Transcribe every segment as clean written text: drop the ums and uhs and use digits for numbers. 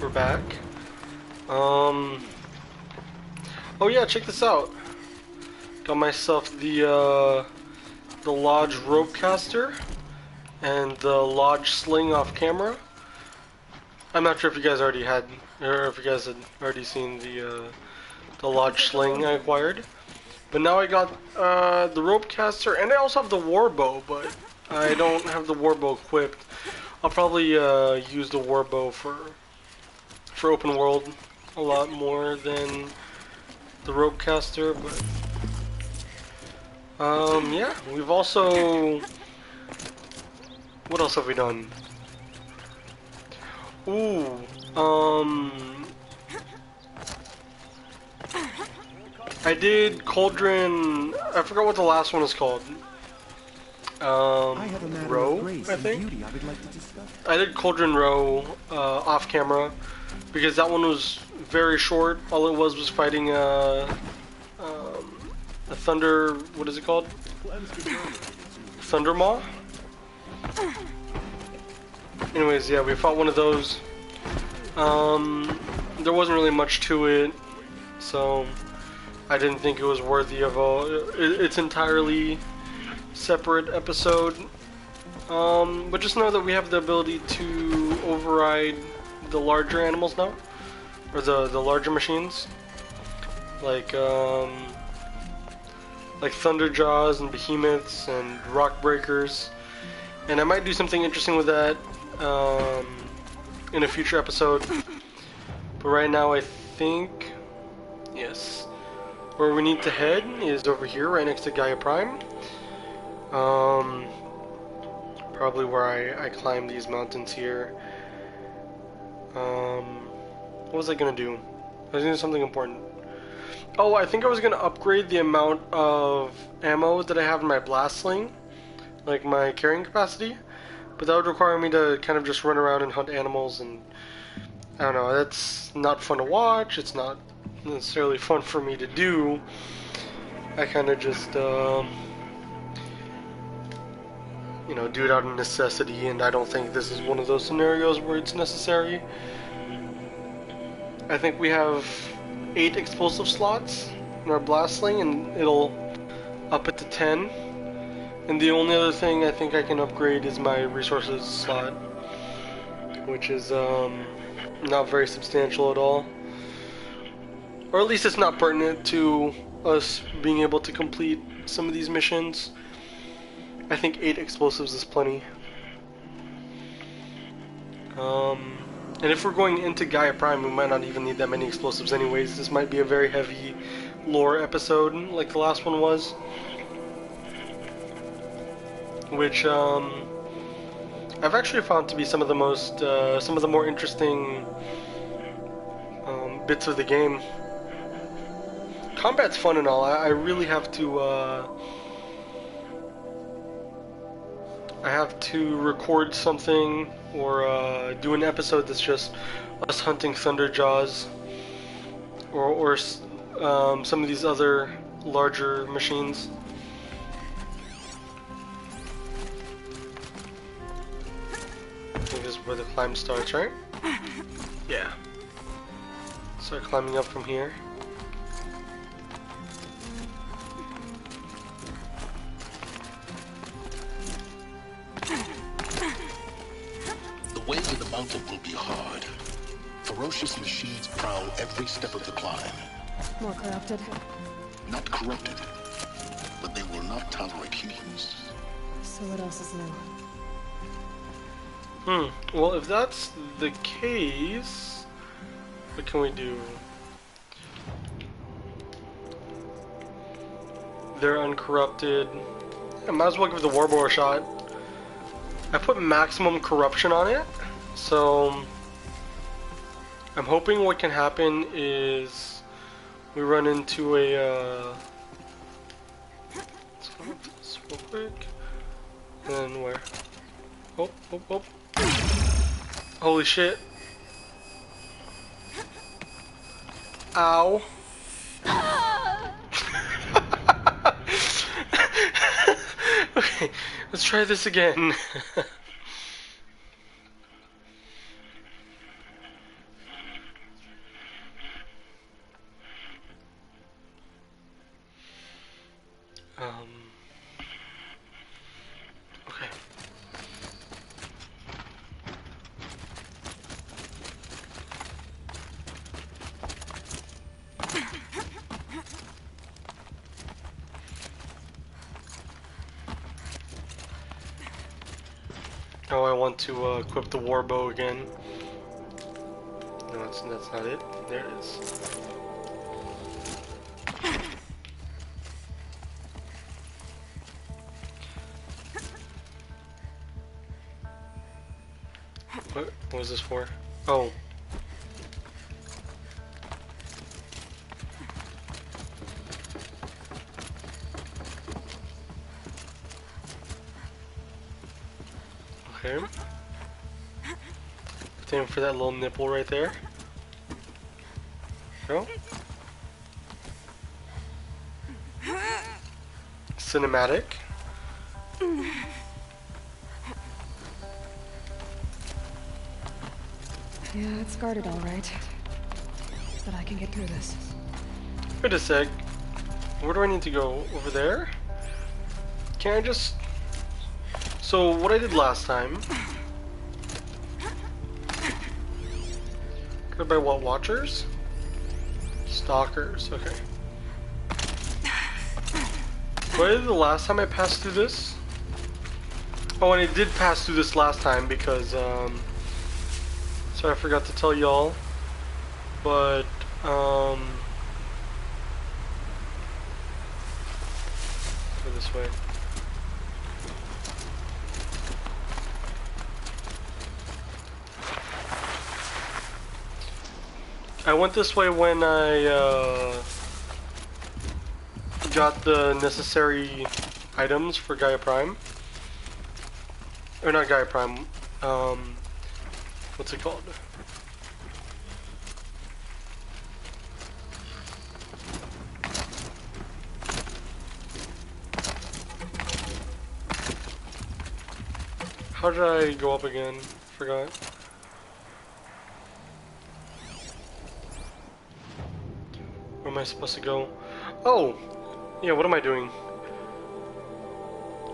we're back. Oh yeah, check this out. Got myself the Lodge rope caster and the Lodge sling off camera. I'm not sure if you guys already had, or if you guys had already seen the Lodge sling I acquired. But now I got the rope caster, and I also have the war bow, but I don't have the war bow equipped. I'll probably use the war bow for open world a lot more than the rope caster, but yeah, we've also, what else have we done? Ooh, I did Cauldron, I forgot what the last one is called. Row, I think. I did Cauldron Row off camera because that one was very short. All it was fighting a thunder. What is it called? Thunder Maw. Anyways, yeah, we fought one of those. There wasn't really much to it, so I didn't think it was worthy of its entirely separate episode. But just know that we have the ability to override the larger animals now, or the larger machines, like Thunderjaws and Behemoths and Rock Breakers, and I might do something interesting with that in a future episode. But right now, I think yes, where we need to head is over here, right next to Gaia Prime. Probably where I climb these mountains here. What was I gonna do? I was gonna do something important. Oh, I think I was gonna upgrade the amount of ammo that I have in my blast sling, like my carrying capacity, but that would require me to kind of just run around and hunt animals, and I don't know, that's not fun to watch, it's not necessarily fun for me to do. I kind of just you know, do it out of necessity, and I don't think this is one of those scenarios where it's necessary. I think we have 8 explosive slots in our blast sling, and it'll up it to 10. And the only other thing I think I can upgrade is my resources slot, which is not very substantial at all. Or at least it's not pertinent to us being able to complete some of these missions. I think 8 explosives is plenty. And if we're going into Gaia Prime, we might not even need that many explosives anyways. This might be a very heavy lore episode, like the last one was. Which, I've actually found to be some of the most, some of the more interesting bits of the game. Combat's fun and all. I really have to, I have to record something or do an episode that's just us hunting Thunderjaws or some of these other larger machines. I think this is where the climb starts, right? Yeah. Start climbing up from here. The way to the mountain will be hard. Ferocious machines prowl every step of the climb. More corrupted? Not corrupted, but they will not tolerate humans. So what else is new? Well, if that's the case, what can we do? They're uncorrupted. I might as well give the Warbow a shot. I put maximum corruption on it, so I'm hoping what can happen is we run into a let's go up this real quick. And then where? Oh, oh, oh. Holy shit. Ow. Okay, let's try this again. want to equip the warbow again. No, that's not it. There it is. What was this for? Oh. Okay. Aim for that little nipple right there. Go. Cinematic. Yeah, it's guarded all right. But I can get through this. Wait a sec. Where do I need to go? Over there? Can I just... So, what I did last time... Go by what? Watchers? Stalkers, okay. What I did the last time I passed through this? Oh, and I did pass through this last time because, sorry I forgot to tell y'all. But, go this way. I went this way when I got the necessary items for Gaia Prime. Or not Gaia Prime, what's it called? How did I go up again? Forgot. Where am I supposed to go? Oh! Yeah, what am I doing?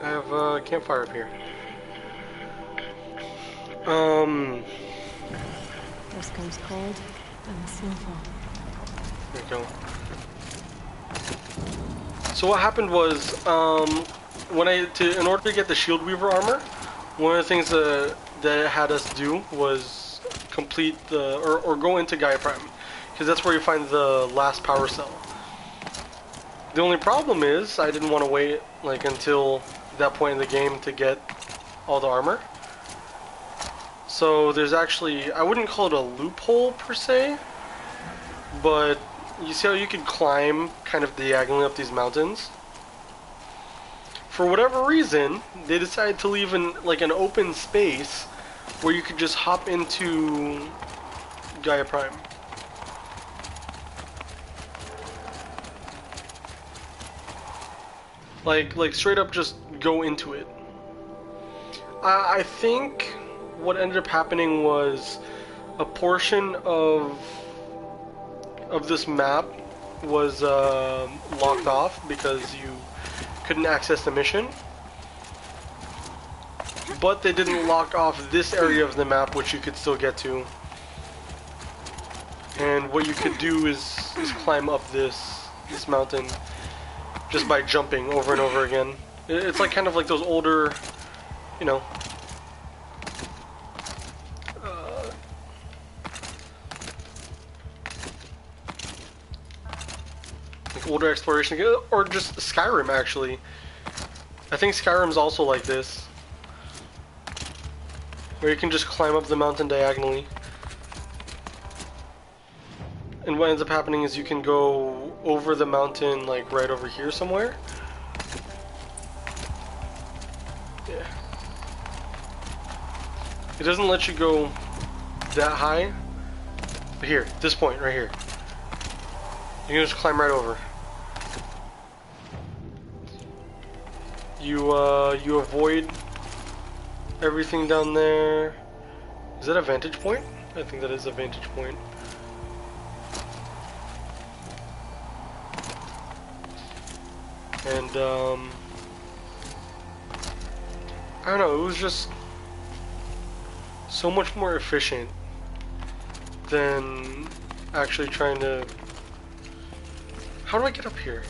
I have a campfire up here. First comes cold, then the snowfall. There we go. So what happened was, when in order to get the Shield Weaver armor, one of the things that it had us do was complete the, or go into Gaia Prime, because that's where you find the last power cell. The only problem is, I didn't want to wait like until that point in the game to get all the armor. So there's actually, I wouldn't call it a loophole per se, but you see how you can climb kind of diagonally up these mountains? For whatever reason, they decided to leave an open space where you could just hop into Gaia Prime. Like straight up just go into it. I think what ended up happening was a portion of this map was locked off because you couldn't access the mission. But they didn't lock off this area of the map, which you could still get to. And what you could do is climb up this mountain just by jumping over and over again. It's like kind of like those older, you know, like older exploration, or just Skyrim actually. I think Skyrim's also like this, where you can just climb up the mountain diagonally. And what ends up happening is you can go over the mountain, like right over here somewhere. Yeah. It doesn't let you go that high. But here, this point right here. You can just climb right over. You avoid everything down there. Is that a vantage point? I think that is a vantage point. And, I don't know, it was just so much more efficient than actually trying to... How do I get up here?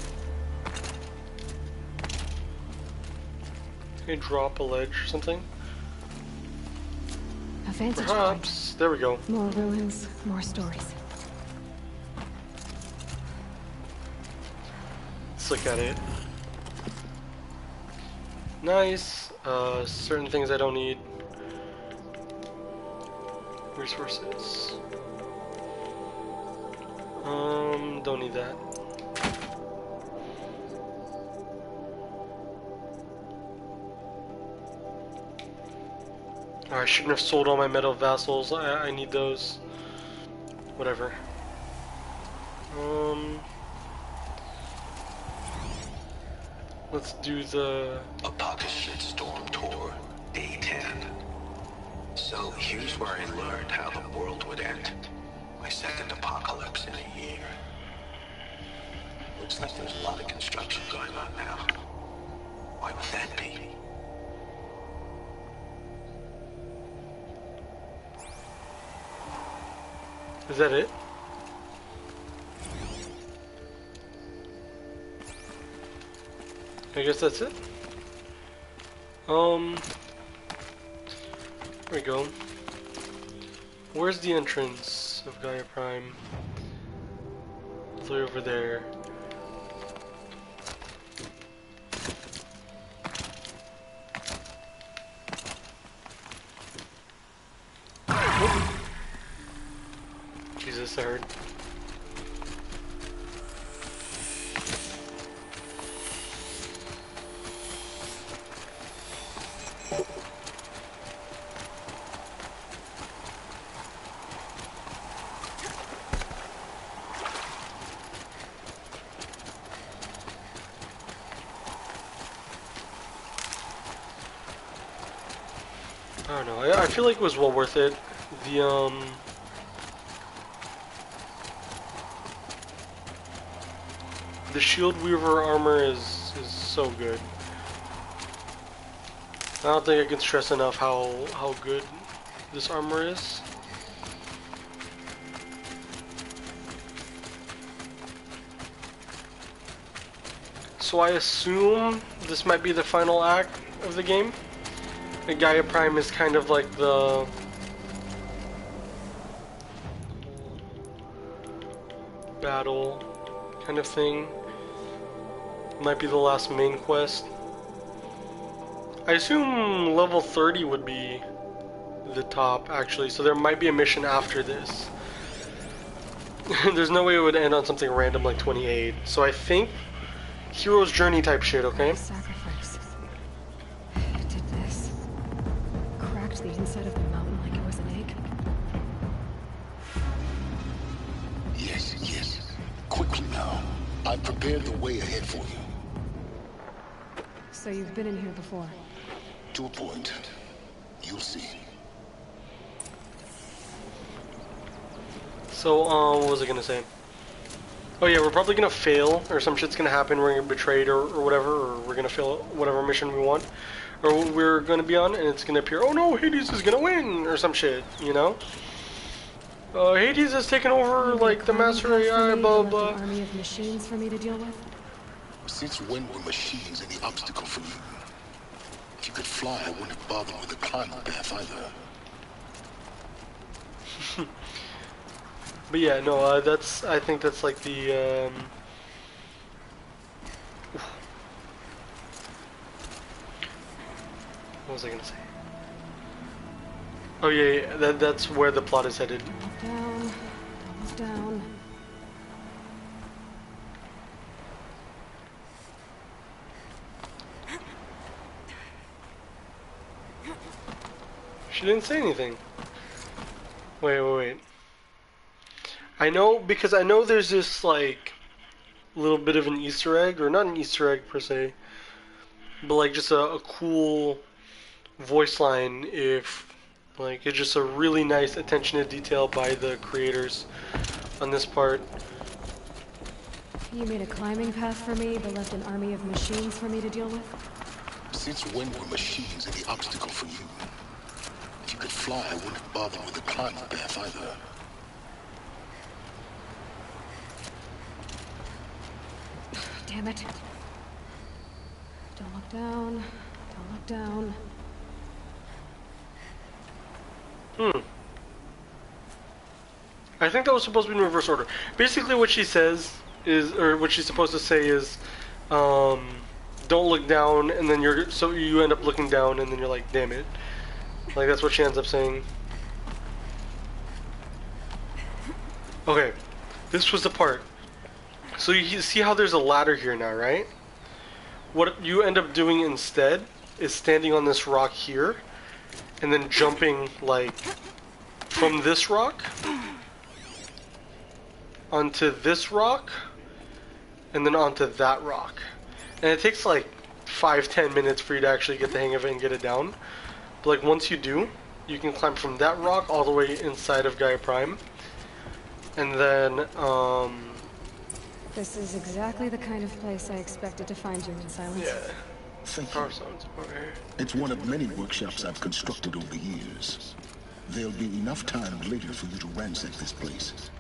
Can I drop a ledge or something? vantage point. Perhaps. There we go. More ruins, more stories. Let's look at it. Nice. Certain things I don't need. Resources. Don't need that. Oh, I shouldn't have sold all my metal vassals. I need those. Whatever. Let's do the... Apocalypse Storm Tour, Day 10. So here's where I learned how the world would end. My second apocalypse in a year. Looks like there's a lot of construction going on now. Why would that be? Is that it? I guess that's it. There we go. Where's the entrance of Gaia Prime? It's way over there. Jesus, I heard. I don't know. I feel like it was well worth it. The Shield Weaver armor is so good. I don't think I can stress enough how good this armor is. So I assume this might be the final act of the game. The Gaia Prime is kind of like the battle kind of thing. Might be the last main quest. I assume level 30 would be the top, actually, so there might be a mission after this. There's no way it would end on something random like 28. So I think hero's journey type shit, okay? Sacrifice. It did this. Cracked the inside of the mountain like it was an egg. Yes, yes. Quickly now. I've prepared the way ahead for you. So you've been in here before? To a point. You'll see. So, what was I gonna say? Oh yeah, we're probably gonna fail, or some shit's gonna happen, we're gonna get betrayed, or whatever, or we're gonna fail whatever mission we want, or we're gonna be on, and it's gonna appear, oh no, Hades is gonna win, or some shit, you know? Hades has taken over, like, the Master AI, blah blah. An army of machines for me to deal with? Since when were machines any obstacle for you? If you could fly, I wouldn't have bothered with the climbing path either. But yeah, no, I think that's like the, what was I gonna say? Oh yeah, that's where the plot is headed. Down, almost down. She didn't say anything. Wait. I know, because I know there's this, like, little bit of an Easter egg, or not an Easter egg per se, but like just a cool voice line if, like, it's just a really nice attention to detail by the creators on this part. You made a climbing path for me, but left an army of machines for me to deal with? Since when were machines any obstacle for you? If you could fly, I wouldn't have bothered with the climbing path either. Damn it. Don't look down. Don't look down. Hmm. I think that was supposed to be in reverse order. Basically, what she says is, or what she's supposed to say is, don't look down, and then so you end up looking down, and then you're like, damn it. Like, that's what she ends up saying. Okay, this was the part. So you see how there's a ladder here now, right? What you end up doing instead is standing on this rock here, and then jumping, like, from this rock onto this rock, and then onto that rock. And it takes like 5-10 minutes for you to actually get the hang of it and get it down. But like once you do, you can climb from that rock all the way inside of Gaia Prime. And then, This is exactly the kind of place I expected to find you in Silence. yeah. Thank Power you. sounds over here. It's one of many workshops I've constructed over the years. There'll be enough time later for you to ransack this place.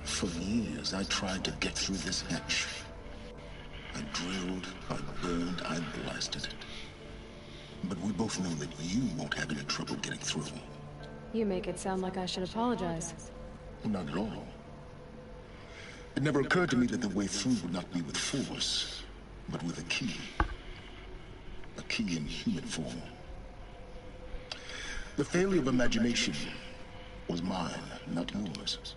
For years, I tried to get through this hatch. I drilled, I burned, I blasted. But we both know that you won't have any trouble getting through. You make it sound like I should apologize. Not at all. It never occurred to me that the way through would not be with force, but with a key. A key in human form. The failure of imagination was mine, not yours.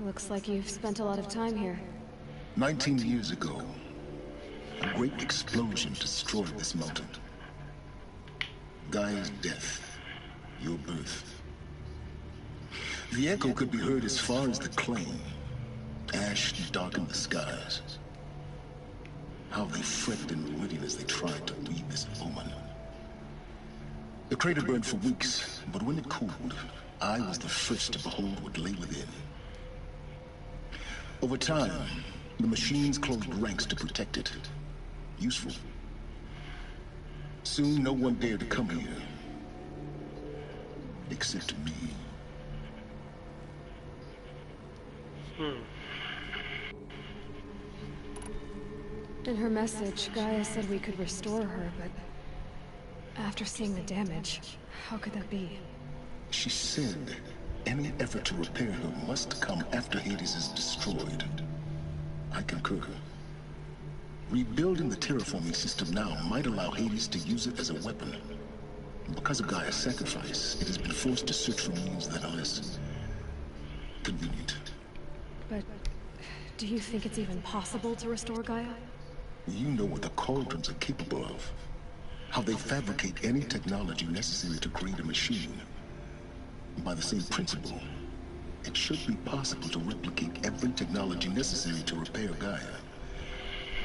Looks like you've spent a lot of time here. 19 years ago, a great explosion destroyed this mountain. Gaia's death, your birth. The echo could be heard as far as the claim. Ash darkened the skies. How they fretted in meridian as they tried to read this omen. The crater burned for weeks, but when it cooled, I was the first to behold what lay within. Over time, the machines closed ranks to protect it. Useful. Soon, no one dared to come here. Except me. In her message, Gaia said we could restore her, but after seeing the damage, how could that be? She said any effort to repair her must come after Hades is destroyed. I concur. Rebuilding the terraforming system now might allow Hades to use it as a weapon. Because of Gaia's sacrifice, it has been forced to search for means that are less convenient. But do you think it's even possible to restore Gaia? You know what the Cauldrons are capable of. How they fabricate any technology necessary to create a machine. By the same principle, it should be possible to replicate every technology necessary to repair Gaia.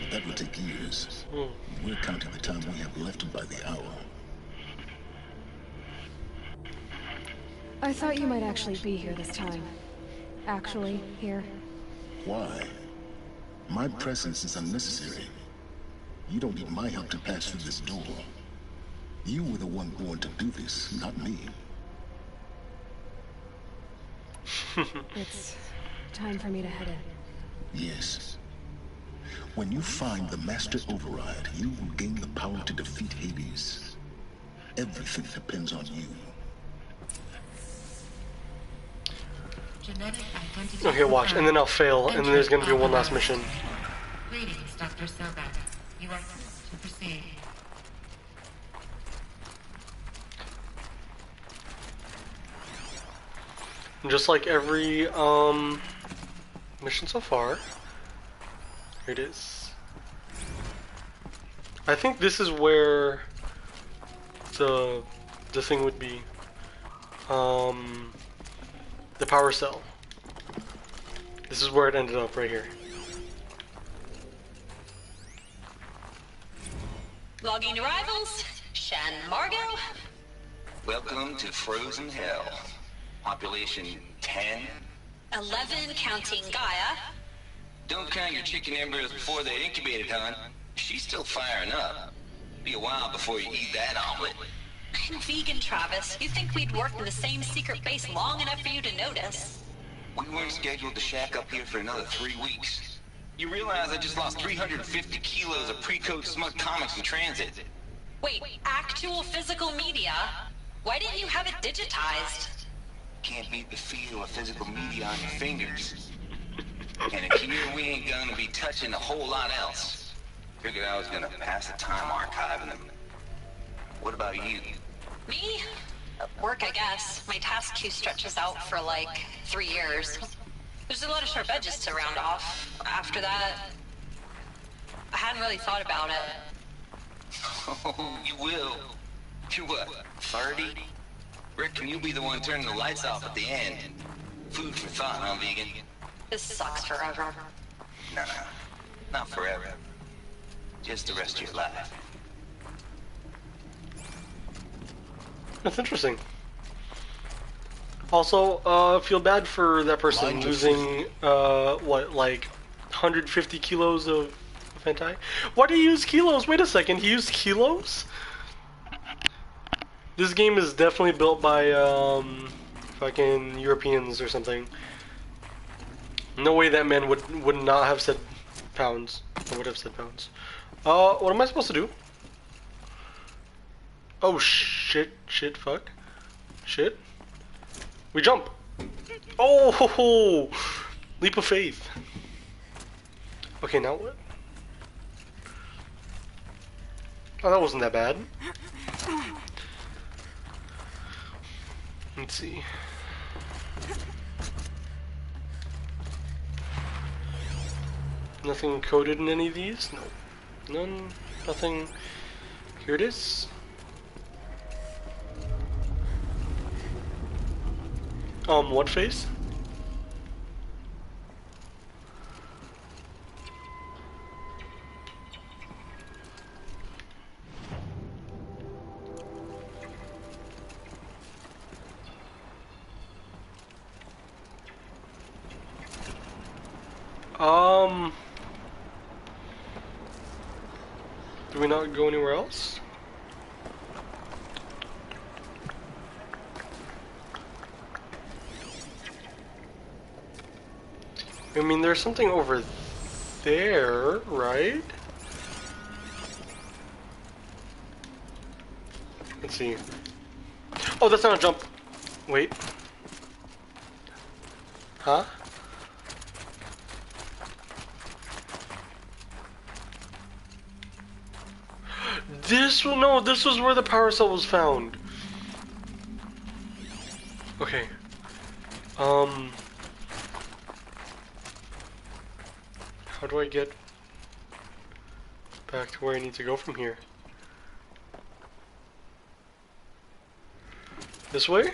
But that would take years. We're counting the time we have left by the hour. I thought you might actually be here this time. Actually, here. Why? My presence is unnecessary. You don't need my help to pass through this door. You were the one born to do this, not me. It's time for me to head in. Yes. When you find the Master Override, you will gain the power to defeat Hades. Everything depends on you. Okay, watch, and then I'll fail, and then there's gonna be one last mission. Greetings, Dr. Soga. You are to proceed. Just like every mission so far, here it is. I think this is where the thing would be. The power cell. This is where it ended up, right here. Logging arrivals. Shan Margot. Welcome to Frozen Hell. Population 10. 11 counting Gaia. Don't count your chicken embryos before they're incubated, hon. She's still firing up. Be a while before you eat that omelet. I'm vegan, Travis. You'd think we'd worked in the same secret base long enough for you to notice. We weren't scheduled to shack up here for another 3 weeks. You realize I just lost 350 kilos of pre-code smug comics in transit. Wait, actual physical media? Why didn't you have it digitized? Can't beat the feel of physical media on your fingers. And if here we ain't gonna be touching a whole lot else. Figured I was gonna pass the time archiving them. What about you? Me? Work, I guess. My task queue stretches out for like 3 years. There's a lot of sharp edges to round off. After that, I hadn't really thought about it. Oh, you will. You're what, 30? Reckon you'll be the one turning the lights off at the end. Food for thought, huh, vegan? This sucks forever. No, not forever. Just the rest of your life. That's interesting. Also, feel bad for that person losing, what, like 150 kilos of hentai? Why do you use kilos? Wait a second, he used kilos? This game is definitely built by, fucking Europeans or something. No way that man would not have said pounds. I would have said pounds. What am I supposed to do? Oh, shit, fuck. Shit. We jump. Oh, ho, ho. Leap of faith. Okay, now what? Oh, that wasn't that bad. Let's see. Nothing coded in any of these? No. None. Nothing. Here it is. What face? Do we not go anywhere else? I mean, there's something over there, right? Let's see. Oh, that's not a jump. Wait. Huh? This was where the power cell was found. Okay. How do I get back to where I need to go from here? This way?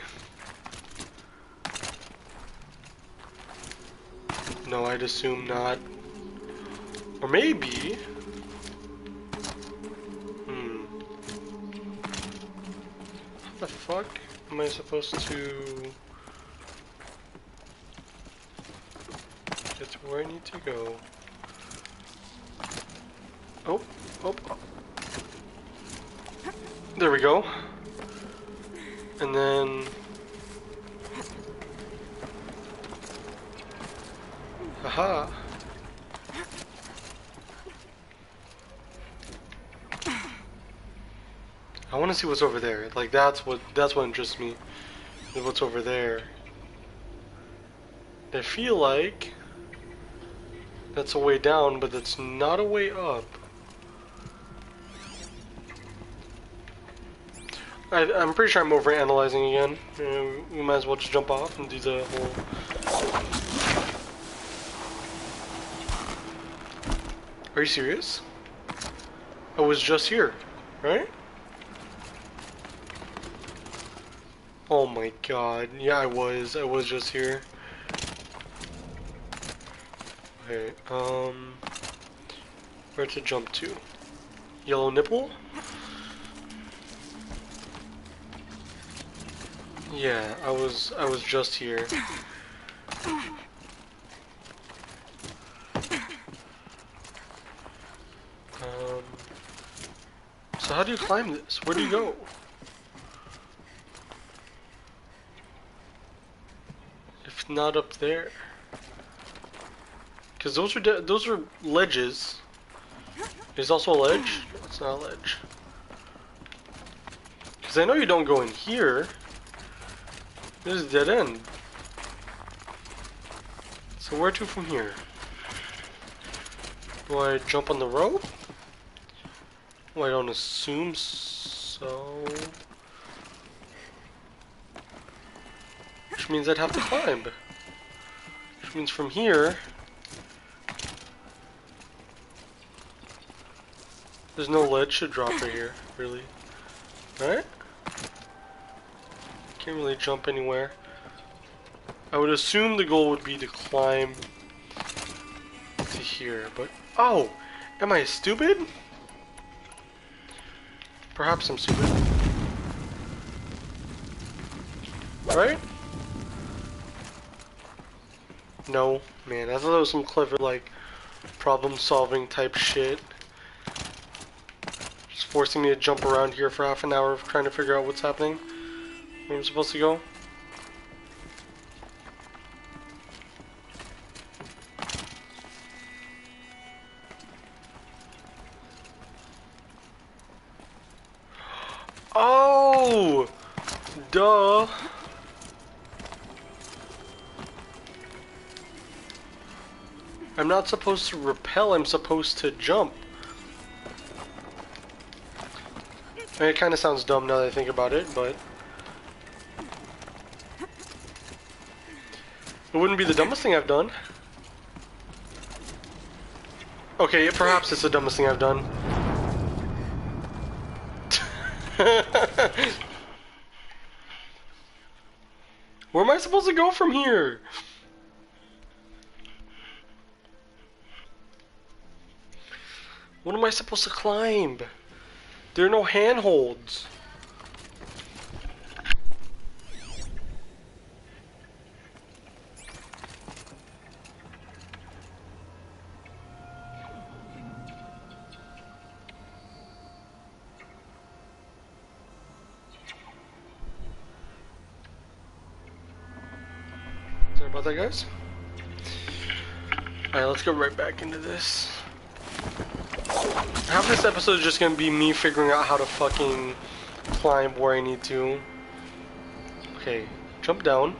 No, I'd assume not. Or maybe... How the fuck am I supposed to get to where I need to go? Oh. There we go. And then... Aha! I want to see what's over there. Like that's what interests me. Is what's over there. I feel like that's a way down, but that's not a way up. I'm pretty sure I'm overanalyzing again. We might as well just jump off and do the whole... Are you serious? I was just here, right? Oh my god. Yeah, I was just here. Okay, where to jump to? Yellow nipple? Yeah, I was just here. So how do you climb this? Where do you go? If not up there. Because those are ledges. There's also a ledge? No, it's not a ledge. Because I know you don't go in here. This is a dead end. So where to from here? Do I jump on the rope? Well, I don't assume so. Which means I'd have to climb. Which means from here... There's no ledge to drop right here, really. Alright? Can't really jump anywhere. I would assume the goal would be to climb to here, but... Oh! Am I stupid? Perhaps I'm stupid. Right? No. Man, I thought that was some clever, like, problem-solving type shit. Just forcing me to jump around here for half an hour of trying to figure out what's happening. Where I'm supposed to go. Oh! Duh! I'm not supposed to rappel, I'm supposed to jump. I mean, it kind of sounds dumb now that I think about it, but... It wouldn't be the dumbest thing I've done. Okay, perhaps it's the dumbest thing I've done. Where am I supposed to go from here? What am I supposed to climb? There are no handholds. Sorry about that, guys. Alright, let's go right back into this. Half this episode is just gonna be me figuring out how to fucking climb where I need to. Okay, jump down.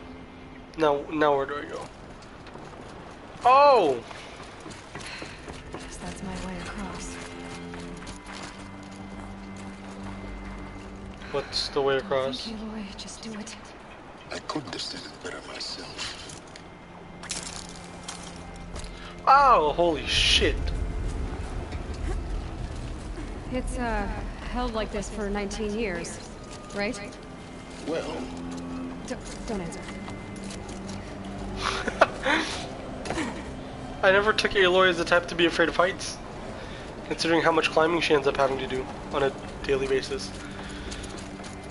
Now where do I go? Oh! Guess that's my way across. What's the way across? Thank you, Aloy. Just do it. I couldn't have said it better myself. Oh, holy shit. It's, held like this for 19 years, right? Well, Don't answer. I never took Aloy as the type to be afraid of heights, considering how much climbing she ends up having to do on a daily basis.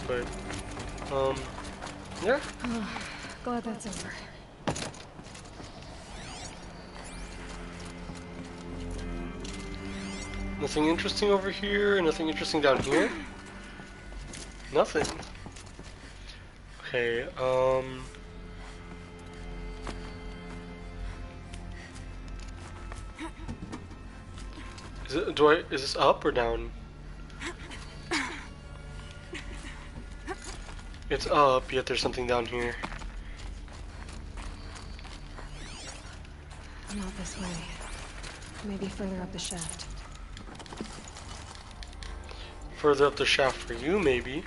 But, yeah. Glad that's over. Nothing interesting over here, nothing interesting down here. Nothing. Okay, is this up or down? It's up, yet there's something down here. Not this way. Maybe further up the shaft. Further up the shaft for you, maybe.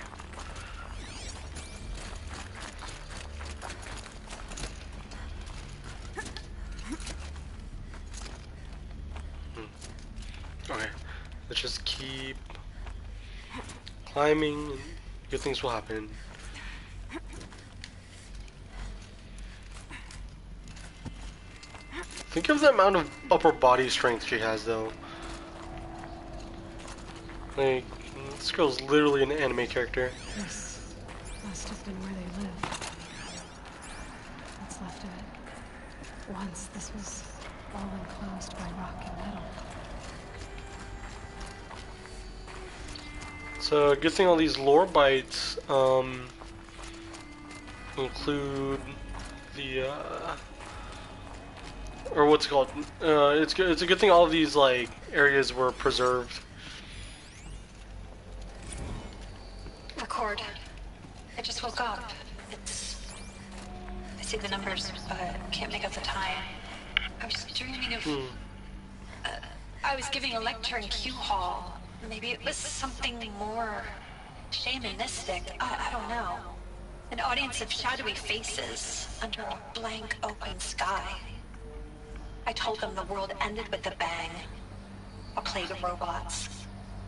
Okay, let's just keep climbing and good things will happen. Think of the amount of upper body strength she has, though. Like, this girl's literally an anime character. This must have been where they lived. What's left of it. Once this was all enclosed by rock and metal. So, good thing all these lore bites include the or what's it called? It's good. It's a good thing all of these like areas were preserved. Record. I just woke up. I see the numbers, but can't make out the time. I was dreaming of... I was giving a lecture in Q Hall. Maybe it was something more shamanistic. I don't know. An audience of shadowy faces under a blank open sky. I told them the world ended with a bang. A plague of robots.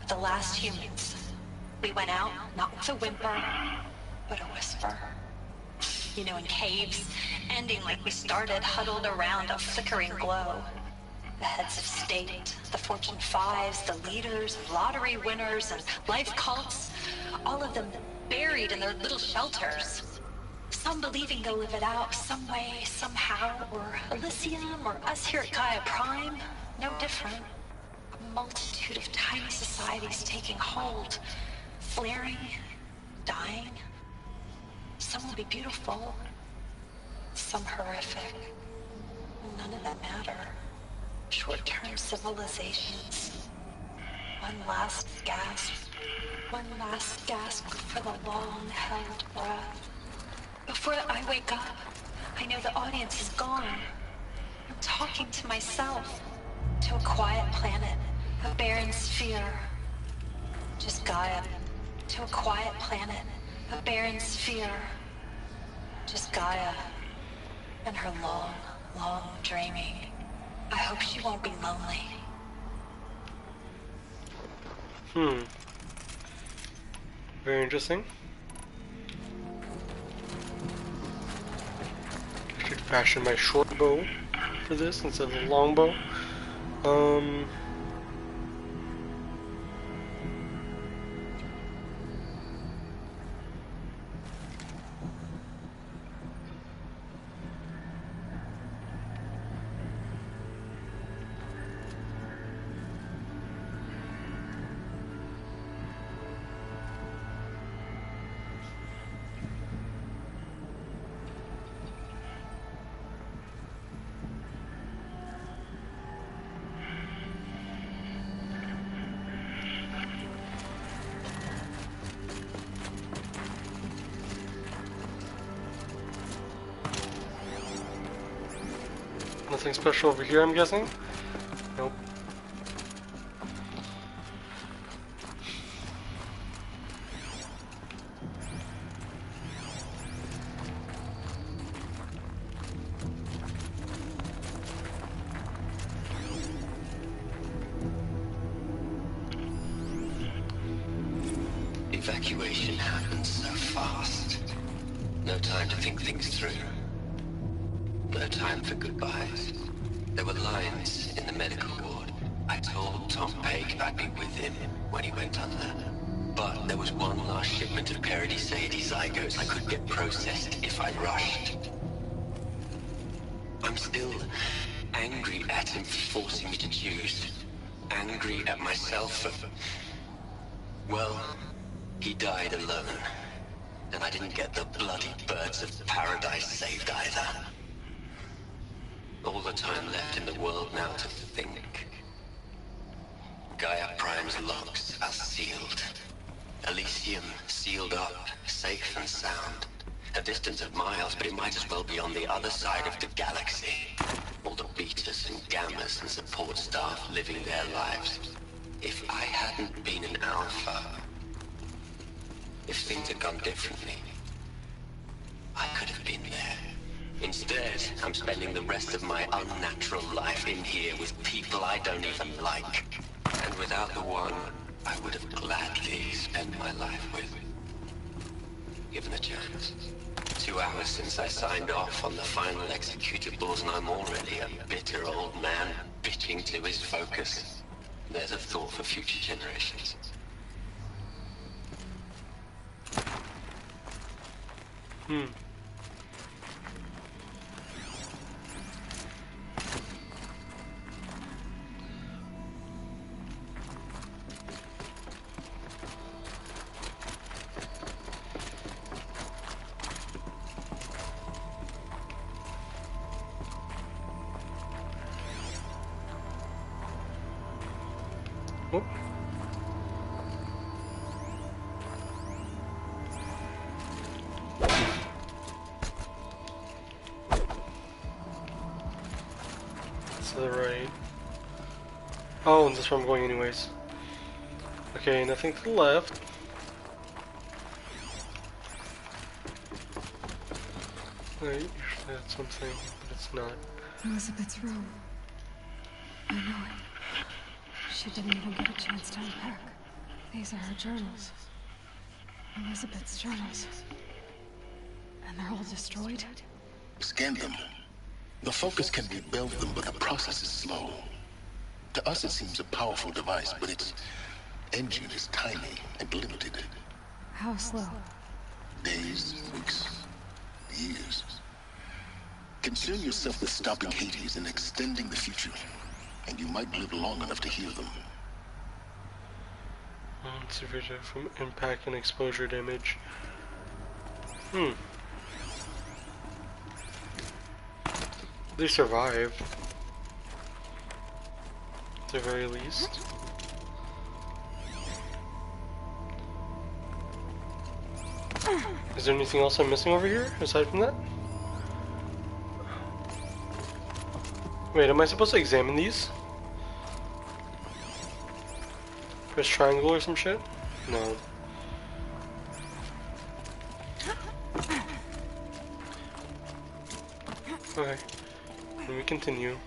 The last humans. We went out, not with a whimper, but a whisper. You know, in caves, ending like we started, huddled around a flickering glow. The heads of state, the Fortune 5s, the leaders, lottery winners, and life cults, all of them buried in their little shelters. Some believing they'll live it out some way, somehow, or Elysium, or us here at Gaia Prime, no different. A multitude of tiny societies taking hold, flaring, dying. Some will be beautiful, some horrific. None of them matter. Short-term civilizations. One last gasp. One last gasp for the long-held breath. Before I wake up, I know the audience is gone. I'm talking to myself. To a quiet planet, a barren sphere. Just Gaia. To a quiet planet, a barren sphere. Just Gaia. And her long, long dreaming. I hope she won't be lonely. Very interesting. I should fashion my short bow for this instead of the long bow. Nothing special over here, I'm guessing? Nope. Evacuation happened so fast. No time to think things through. No time for goodbyes. There were lines in the medical ward. I told Tom Pake I'd be with him when he went under. But there was one last shipment of Peridicidi zygotes I could get processed if I rushed. I'm still angry at him for forcing me to choose. Angry at myself for... Well, he died alone. And I didn't get the bloody birds of paradise saved either. All the time left in the world now to think. Gaia Prime's locks are sealed. Elysium sealed up, safe and sound. A distance of miles, but it might as well be on the other side of the galaxy. All the betas and gammas and support staff living their lives. If I hadn't been an alpha, if things had gone differently, I could have been there. Instead, I'm spending the rest of my unnatural life in here with people I don't even like. And without the one I would have gladly spent my life with. Given a chance. 2 hours since I signed off on the final executables and I'm already a bitter old man bitching to his focus. There's a thought for future generations. Oh. To the right. Oh, and that's where I'm going anyways. Okay, nothing to the left. Right, usually that's something, but it's not. Elizabeth's room. I know it. She didn't even get a chance to unpack. These are her journals. Elizabeth's journals. And they're all destroyed? Scan them. The Focus can rebuild them, but the process is slow. To us, it seems a powerful device, but its engine is tiny and limited. How slow? Days, weeks, years. Concern yourself with stopping Hades and extending the future, and you might live long enough to hear them. Severe from impact and exposure damage. They survived. At the very least. Is there anything else I'm missing over here, aside from that? Wait, am I supposed to examine these? Press triangle or some shit? No. Okay. Let me continue.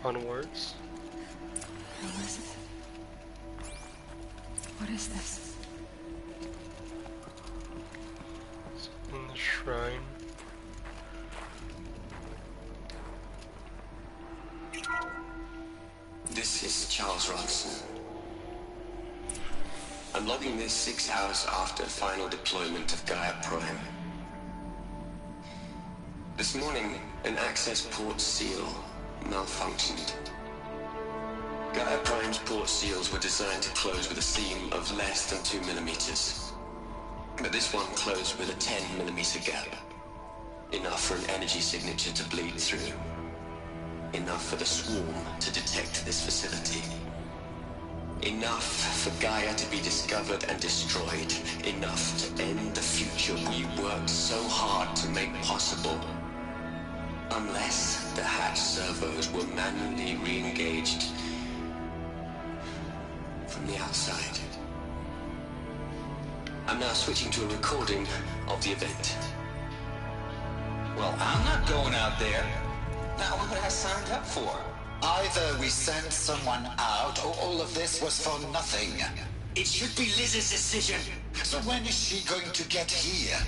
Onwards. Elizabeth. What is this? It's in the shrine. This is Charles Ronson. I'm logging this 6 hours after final deployment of Gaia Prime. This morning, an access port seal malfunctioned. Gaia Prime's port seals were designed to close with a seam of less than 2 millimeters. But this one closed with a 10 millimeter gap. Enough for an energy signature to bleed through. Enough for the swarm to detect this facility. Enough for Gaia to be discovered and destroyed. Enough to end the future we worked so hard to make possible. Unless the hatch servos were manually re-engaged from the outside. I'm now switching to a recording of the event. Well, I'm not going out there. Not what I signed up for. Either we send someone out, or all of this was for nothing. It should be Liz's decision. So when is she going to get here?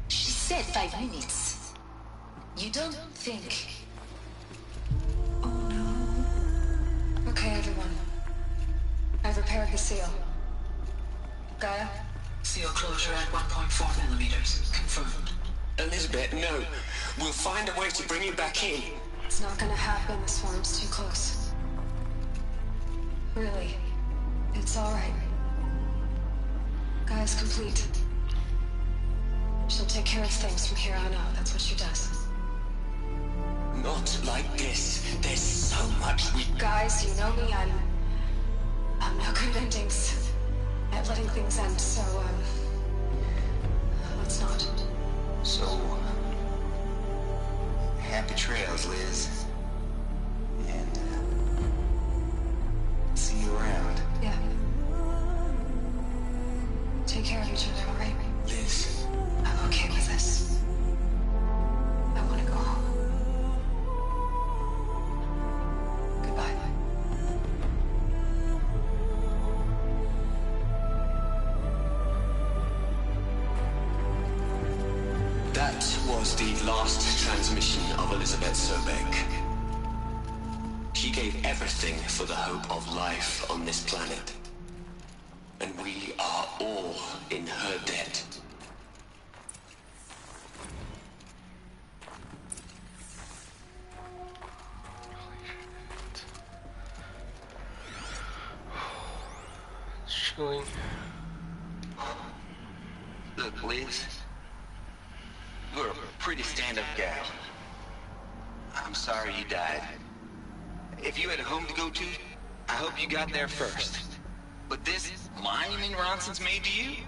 She said 5 minutes. You don't think... Oh no. Okay, everyone. I've repaired the seal. Gaia? Seal closure at 1.4 millimeters. Confirmed. Elizabeth, no. We'll find a way to bring you back in. It's not gonna happen. The swarm's too close. Really. It's alright. Gaia's complete. She'll take care of things from here on out. That's what she does. Not like this. There's so much we... Guys, you know me. I'm no good at endings. At letting things end, so, let's not. So, happy trails, Liz. And, see you around. Yeah. Take care of each other, alright? Liz. I'm okay with this. I want to go home. Goodbye. That was the last transmission of Elizabeth Sobek. She gave everything for the hope of life on this planet. And we are all in her debt. It's chilling. Look, Liz. You're a pretty stand-up gal. I'm sorry you died. If you had a home to go to, I hope you got there first. But this monument Ronson's made to you?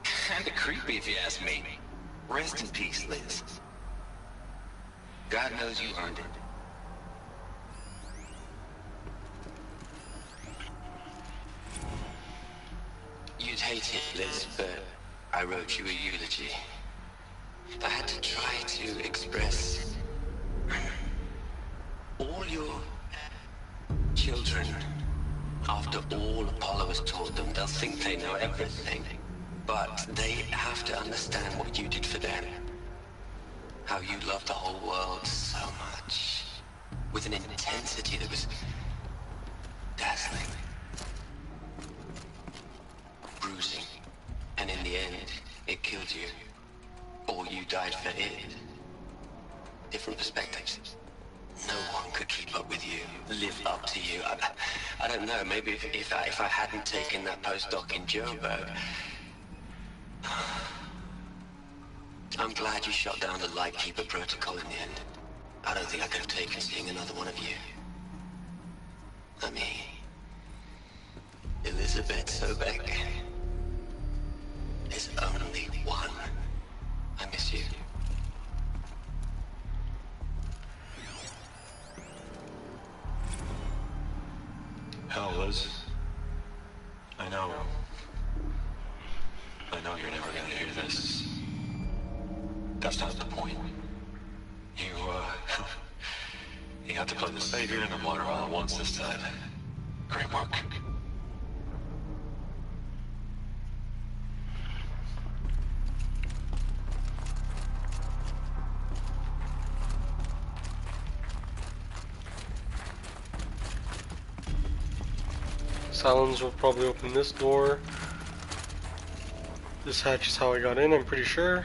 Kinda creepy if you ask me. Rest in peace, Liz. God knows you earned it. You'd hate it, Liz, but I wrote you a eulogy. I had to try to express all your children. After all Apollo has taught them, they'll think they know everything. But they have to understand what you did for them. How you loved the whole world so much. With an intensity that was dazzling. Bruising. And in the end, it killed you. Or you died for it. Different perspectives. No one could keep up with you, live up to you. I don't know, maybe if I hadn't taken that postdoc in Joburg. I'm glad you shut down the Lightkeeper protocol in the end. I don't think I could have taken seeing another one of you. I mean, Elizabeth Sobeck is only one. I miss you. Hell, Liz. I know you're never gonna hear this. That's not the point. You got to play the savior and the martyr all at once this time. Great work. Silence will probably open this door. This hatch is how I got in, I'm pretty sure.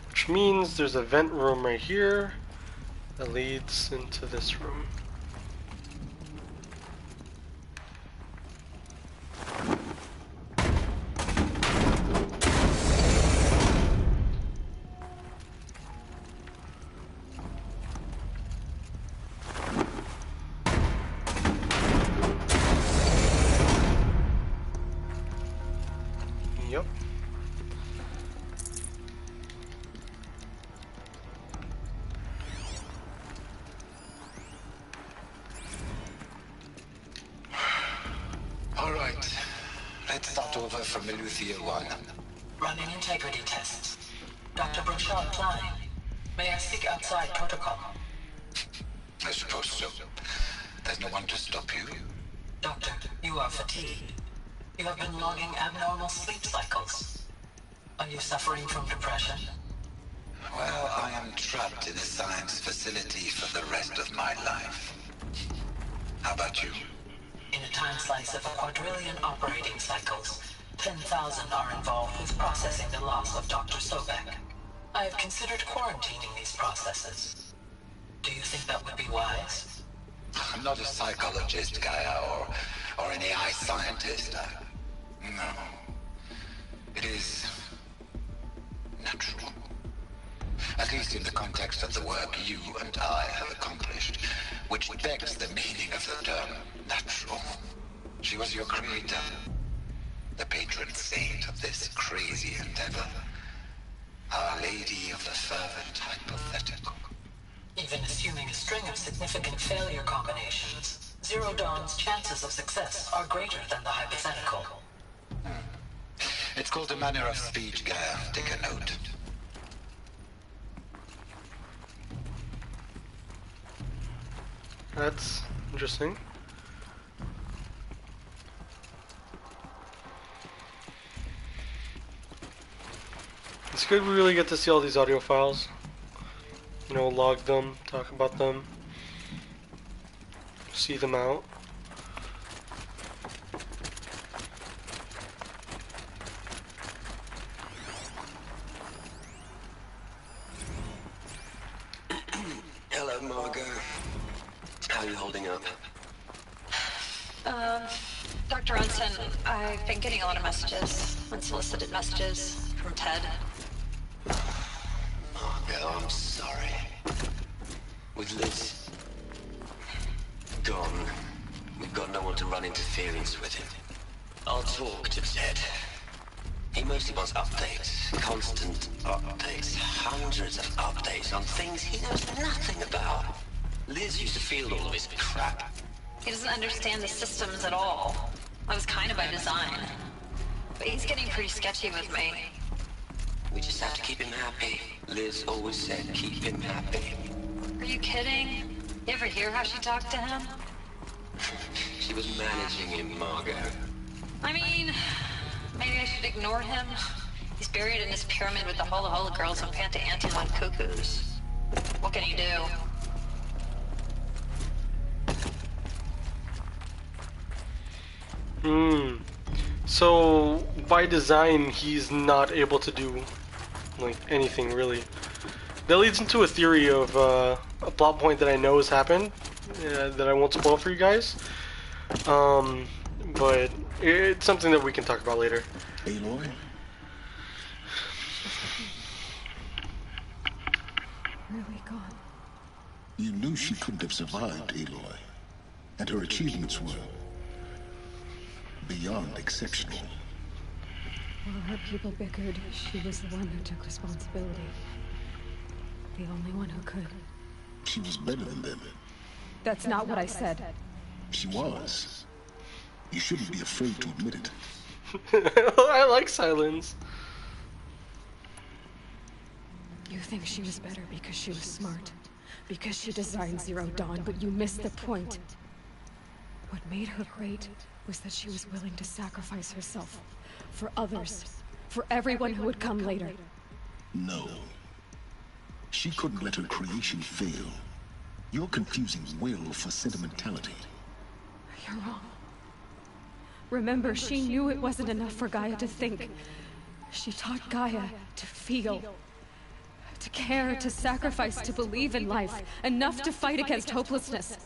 Which means there's a vent room right here that leads into this room. Yep. All right. Let's start over from Eleuthia 1. Running integrity tests. Dr. Brashad Klein. May I speak outside protocol? I suppose so. There's no one to stop you. Doctor, you are fatigued. You have been logging abnormal sleep cycles. Are you suffering from depression? Well, I am trapped in a science facility for the rest of my life. How about you? In a time slice of a quadrillion operating cycles, 10,000 are involved with processing the loss of Dr. Sobeck. I have considered quarantining these processes. Do you think that would be wise? I'm not a psychologist, Gaia, or an AI scientist. No. It is natural. At least in the context of the work you and I have accomplished, which begs the meaning of the term natural. She was your creator, the patron saint of this crazy endeavor. Our Lady of the Fervent Hypothetical. Even assuming a string of significant failure combinations, Zero Dawn's chances of success are greater than the hypothetical. It's called a manner of speech, Gaia. Take a note. That's interesting. It's good we really get to see all these audio files. You know, log them, talk about them, see them out. Hello, Margot. How are you holding up? Dr. Ronson, I've been getting a lot of messages, unsolicited messages from Ted. Margot, I'm sorry. With Liz, gone, we've got no one to run interference with him. I'll talk to Ted. He mostly wants updates, constant updates, hundreds of updates on things he knows nothing about. Liz used to field all of his crap. He doesn't understand the systems at all. That was kind of by design. But he's getting pretty sketchy with me. We just have to keep him happy. Liz always said keep him happy. Are you kidding? You ever hear how she talked to him? She was managing him, Margot. I mean, maybe I should ignore him. He's buried in this pyramid with the Hola Hola girls and Panta Antimon cuckoos. What can he do? So, by design, he's not able to do, like, anything, really. That leads into a theory of, a plot point that I know has happened, that I won't spoil for you guys. But it's something that we can talk about later. Aloy? Really gone. You knew she couldn't have survived, Aloy. And her achievements were beyond exceptional. While her people bickered, she was the one who took responsibility. The only one who could. She was better than them. That's not what I said. She was. You shouldn't be afraid to admit it. I like silence. You think she was better because she was smart. Because she designed Zero Dawn, but you missed the point. What made her great was that she was willing to sacrifice herself. For others. For everyone who would come later. No. She couldn't let her creation fail. You're confusing will for sentimentality. You're wrong. Remember, she knew it wasn't enough for Gaia to think. She taught Gaia to feel. To care, to sacrifice, to believe in life. Enough to fight against hopelessness.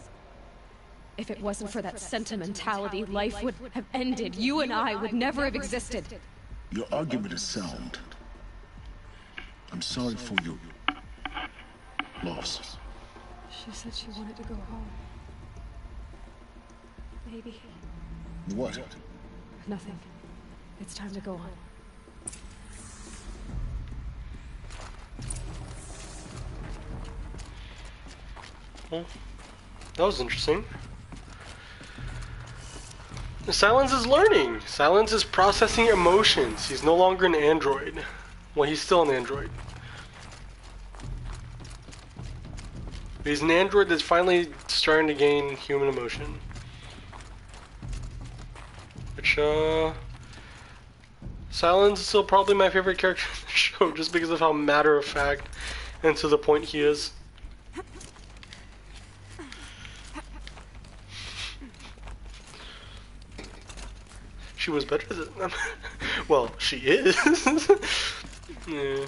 If it wasn't for that sentimentality, life would have ended. You and I would never have existed. Your argument is sound. I'm sorry for your loss. She said she wanted to go home. Maybe. What? Nothing. It's time to go on. Well, that was interesting. Silence is learning. Silence is processing emotions. He's no longer an android. Well, he's still an android. He's an android that's finally starting to gain human emotion. Which, Silence is still probably my favorite character in the show, just because of how matter-of-fact and to the point he is. She was better than them. Well, she is. Yeah.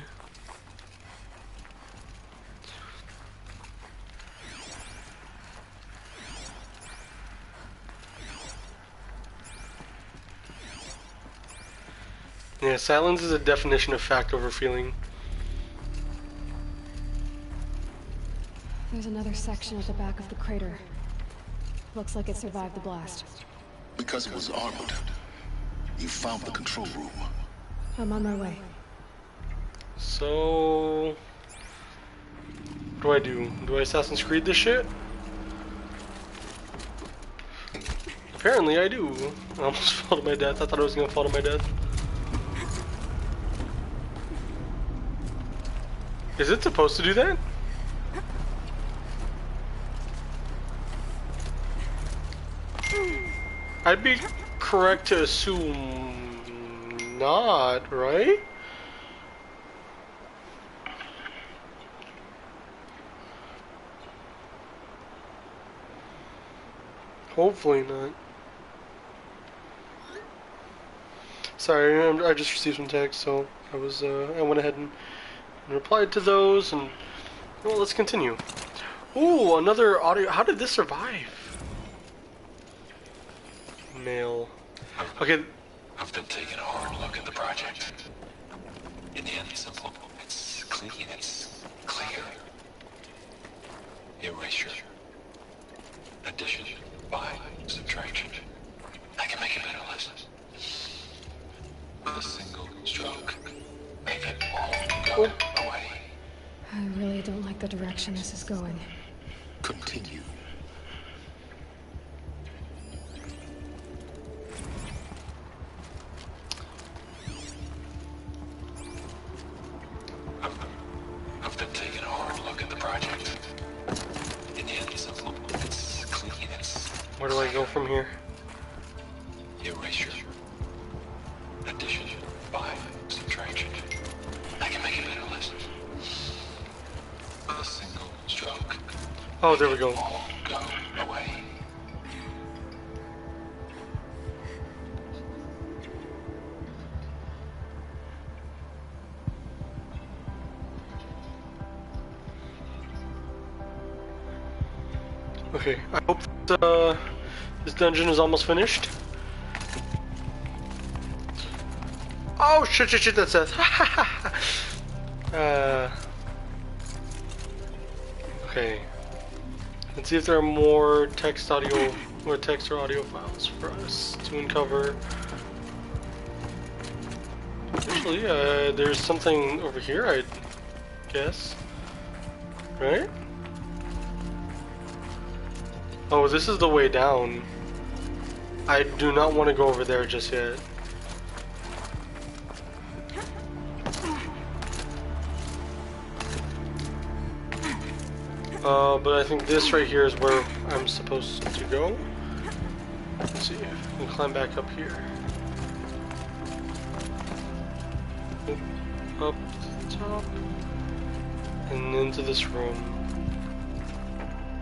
Yeah, silence is a definition of fact over feeling. There's another section at the back of the crater. Looks like it survived the blast. Because it was armored. You found the control room. I'm on my way. So... what do I do? Do I Assassin's Creed this shit? Apparently I do. I almost fell to my death. I thought I was gonna fall to my death. Is it supposed to do that? I'd be correct to assume not, right? Hopefully not. Sorry, I just received some text, so I went ahead and replied to those, and well, let's continue. Ooh, another audio. How did this survive? Mail. Okay. I've been taking a hard look at the project. In the end, it's simple. It's clean. It's clear. Erasure. Addition by subtraction. I can make a better list. With a single stroke, make it all go away. I really don't like the direction this is going. Continue. I've been taking a hard look at the project. In the end, it's simple. It's clean. It's Where do I go from here? erasure. Addition by subtraction. I can make a better list. With a single stroke. Oh, there we go. All go away. Okay, I hope that, this dungeon is almost finished. Oh shit, that says. Okay. Let's see if there are more text, audio, or text or audio files for us to uncover. Actually, there's something over here, I guess. Right? Oh, this is the way down. I do not want to go over there just yet. But I think this right here is where I'm supposed to go. Let's see if we can climb back up here. Up to the top. And into this room.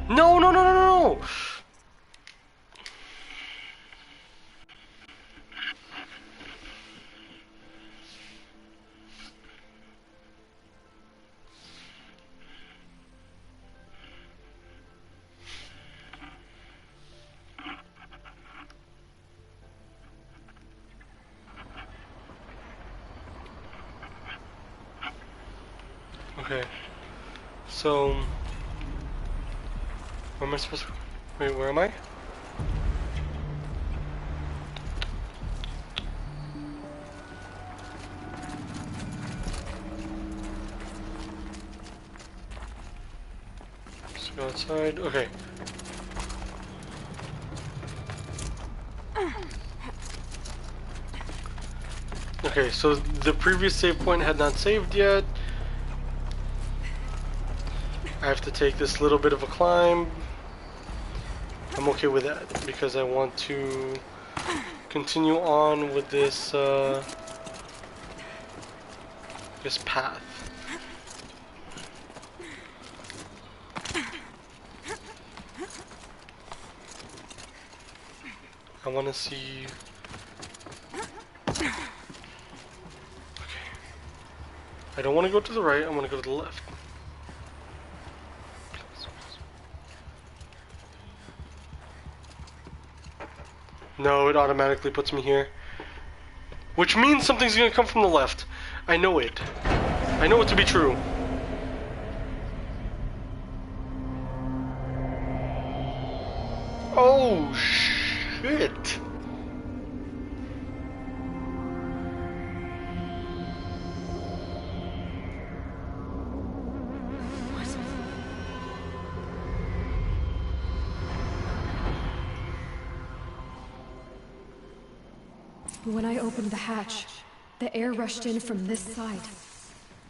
No! Okay. So, where am I supposed to... Wait, where am I? Let's go outside. Okay. Okay, so the previous save point had not saved yet. I have to take this little bit of a climb. I'm okay with that because I want to continue on with this this path. I want to see. Okay. I don't want to go to the right. I want to go to the left. No, it automatically puts me here. Which means something's gonna come from the left. I know it. I know it to be true. Oh, shit. When I opened the hatch, the air rushed in from this side.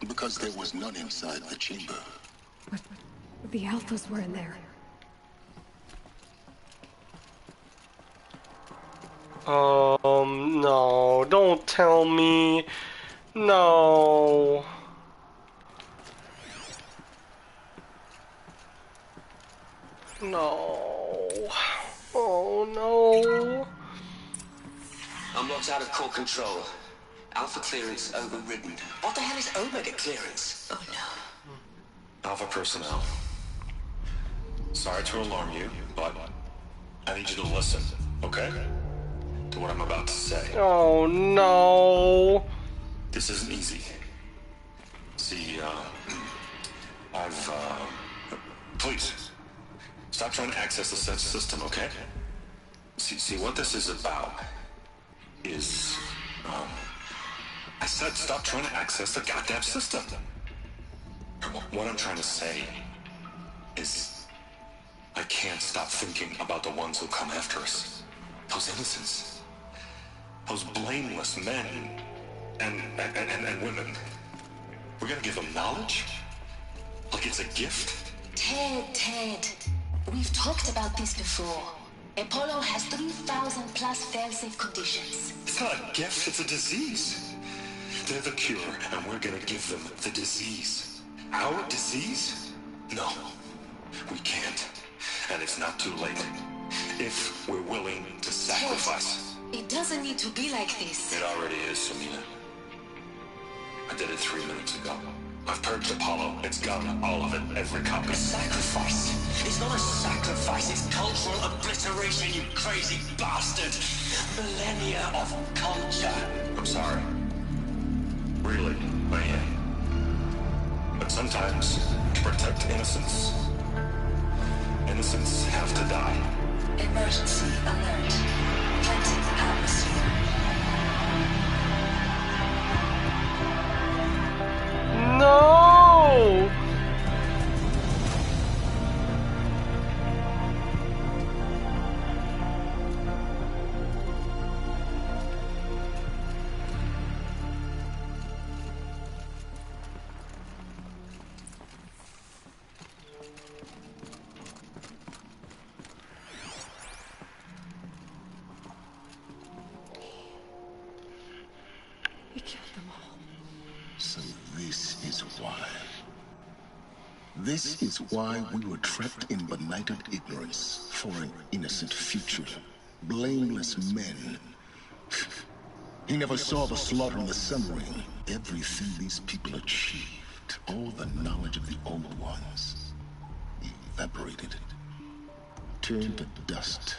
Because there was none inside the chamber. But the alphas were in there. No, don't tell me. No. No. Oh, no. I'm locked out of core control. Alpha clearance overridden. What the hell is Omega clearance? Oh no. Alpha personnel. Sorry to alarm you, but I need you to listen, okay? To what I'm about to say. Oh, no. This isn't easy. See, please. Stop trying to access the system, okay? See what this is about is, I said stop trying to access the goddamn system. What I'm trying to say is, I can't stop thinking about the ones who come after us. Those innocents. Those blameless men and women. We're gonna give them knowledge? Like it's a gift? Ted. We've talked about this before. Apollo has 3,000 plus fail-safe conditions. It's not a gift, it's a disease. They're the cure, and we're gonna give them the disease. Our disease? No, we can't. And it's not too late. If we're willing to sacrifice. Ted, it doesn't need to be like this. It already is, Samina. I did it 3 minutes ago. I've purged Apollo. It's gone. All of it. Every copy. Sacrifice? It's not a sacrifice. It's cultural obliteration, you crazy bastard. Millennia of culture. I'm sorry. Really, I am. But sometimes, to protect innocence, innocents have to die. Emergency alert. Planting atmosphere. No! He killed them all. So this is why. This is why we were trapped in benighted ignorance for an innocent future. Blameless men. He never saw the slaughter in the Sun Ring. Everything these people achieved, all the knowledge of the old ones, evaporated, turned to dust,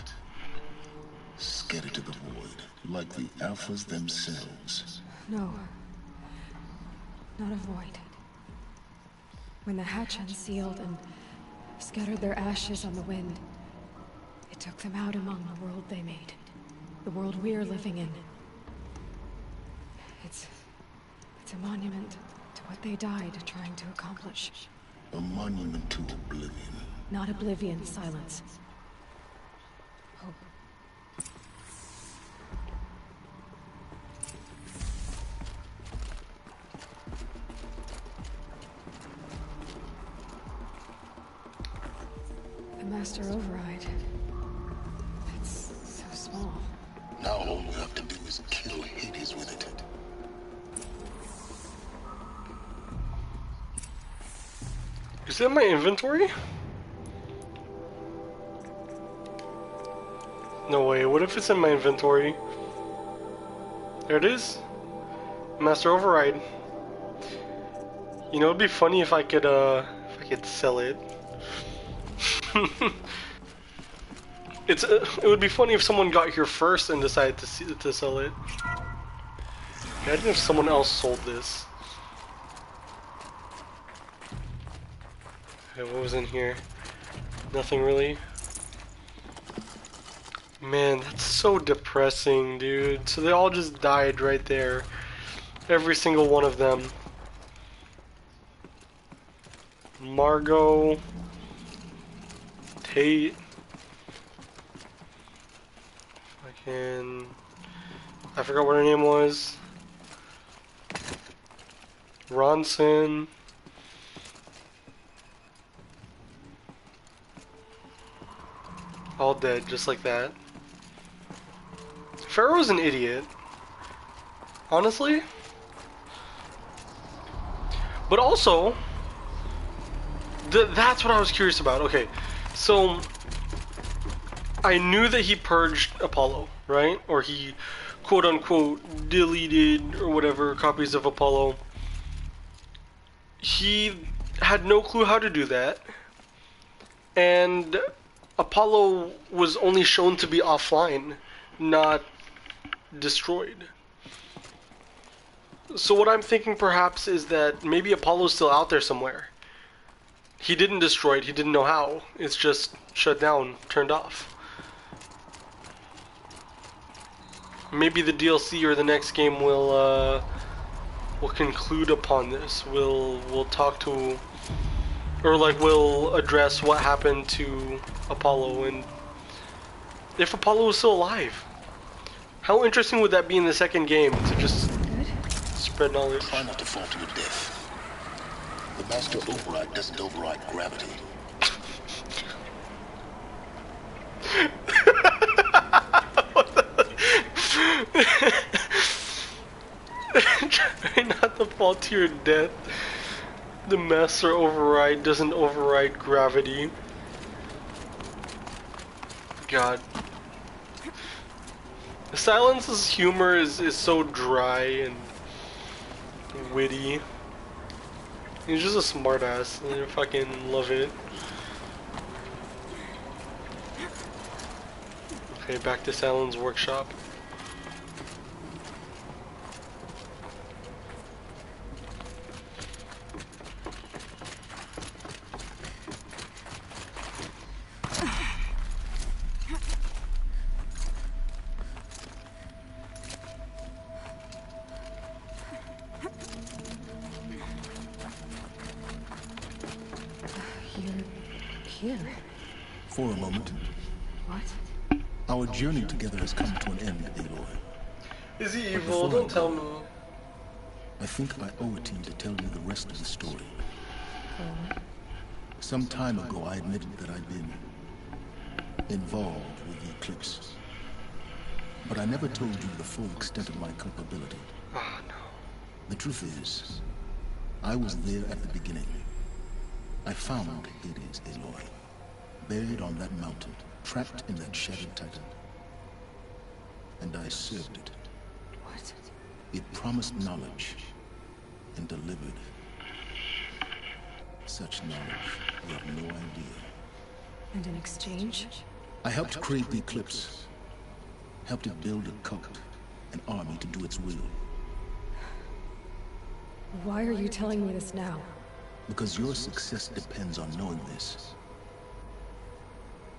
scattered to the void, like the Alphas themselves. No. Not a void. When the hatch unsealed and scattered their ashes on the wind, it took them out among the world they made. The world we're living in. It's a monument to what they died trying to accomplish. A monument to oblivion. Not oblivion, silence. Hope. The Master Override. It's so small. Now all we have to do is kill Hades with it. Is that my inventory? No way, what if it's in my inventory? There it is. Master Override. You know, it'd be funny if I could sell it. It would be funny if someone got here first and decided to sell it. Imagine if someone else sold this. Okay, what was in here? Nothing really. Man, that's so depressing, dude. So they all just died right there. Every single one of them. Margot. Tate. I forgot what her name was. Ronson. All dead, just like that. Pharaoh's an idiot. Honestly. But also, that's what I was curious about. Okay, so I knew that he purged Apollo, right? Or he, quote unquote, deleted or whatever copies of Apollo. He had no clue how to do that. And Apollo was only shown to be offline, not destroyed. So what I'm thinking perhaps is that maybe Apollo's still out there somewhere. He didn't destroy it, he didn't know how. It's just shut down, turned off. Maybe the DLC or the next game will conclude upon this. We'll talk to, or like we'll address what happened to Apollo and if Apollo was still alive. How interesting would that be in the second game to just spread knowledge? Try not to fall to your death. The master override doesn't override gravity. Try not to fall to your death. The master override doesn't override gravity. God. Silence's humor is so dry and witty. He's just a smartass, and I fucking love it. Okay, back to Silence workshop. Here. For a moment. What? Our journey together has come to an end, Aloy. Is he evil? Don't tell me. I think I owe it to you to tell you the rest of the story. Some time ago, I admitted that I'd been involved with the eclipse. But I never told you the full extent of my culpability. Oh, no. The truth is, I was there at the beginning. I found Hades, Aloy, buried on that mountain, trapped in that shattered titan. And I served it. What? It promised knowledge and delivered. Such knowledge, you have no idea. And in exchange? I helped create the eclipse. Helped it build a cult, an army to do its will. Why are you telling me this now? Because your success depends on knowing this.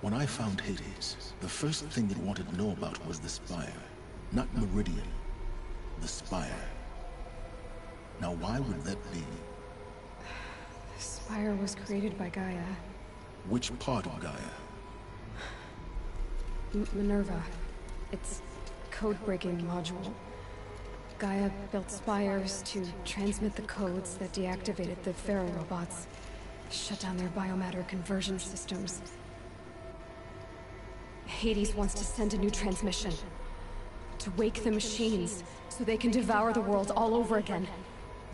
When I found Hades, the first thing it wanted to know about was the Spire. Not Meridian. The Spire. Now why would that be? The Spire was created by Gaia. Which part of Gaia? Minerva. It's a code-breaking module. Gaia built spires to transmit the codes that deactivated the Pharaoh robots, shut down their biomatter conversion systems. Hades wants to send a new transmission, to wake the machines, so they can devour the world all over again.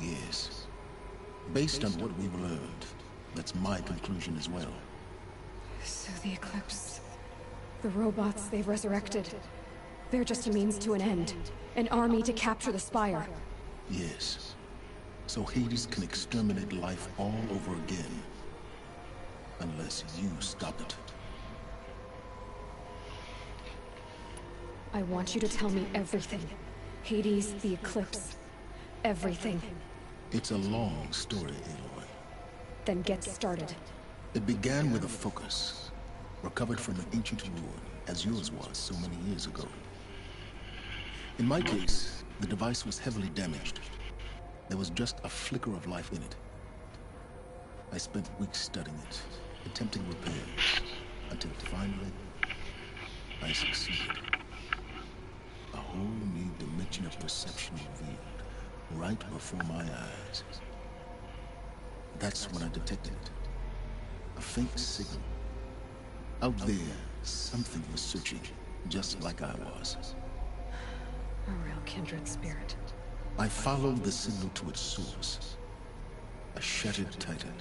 Yes. Based on what we've learned, that's my conclusion as well. So the Eclipse, the robots they've resurrected, they're just a means to an end. An army to capture the Spire. Yes. So Hades can exterminate life all over again. Unless you stop it. I want you to tell me everything. Hades, the Eclipse. Everything. It's a long story, Aloy. Then get started. It began with a focus. Recovered from an ancient ruin, as yours was so many years ago. In my case, the device was heavily damaged. There was just a flicker of life in it. I spent weeks studying it, attempting repairs, until finally, I succeeded. A whole new dimension of perception revealed, right before my eyes. That's when I detected it. A faint signal. Out there, something was searching, just like I was. A real kindred spirit. I followed the signal to its source. A shattered titan,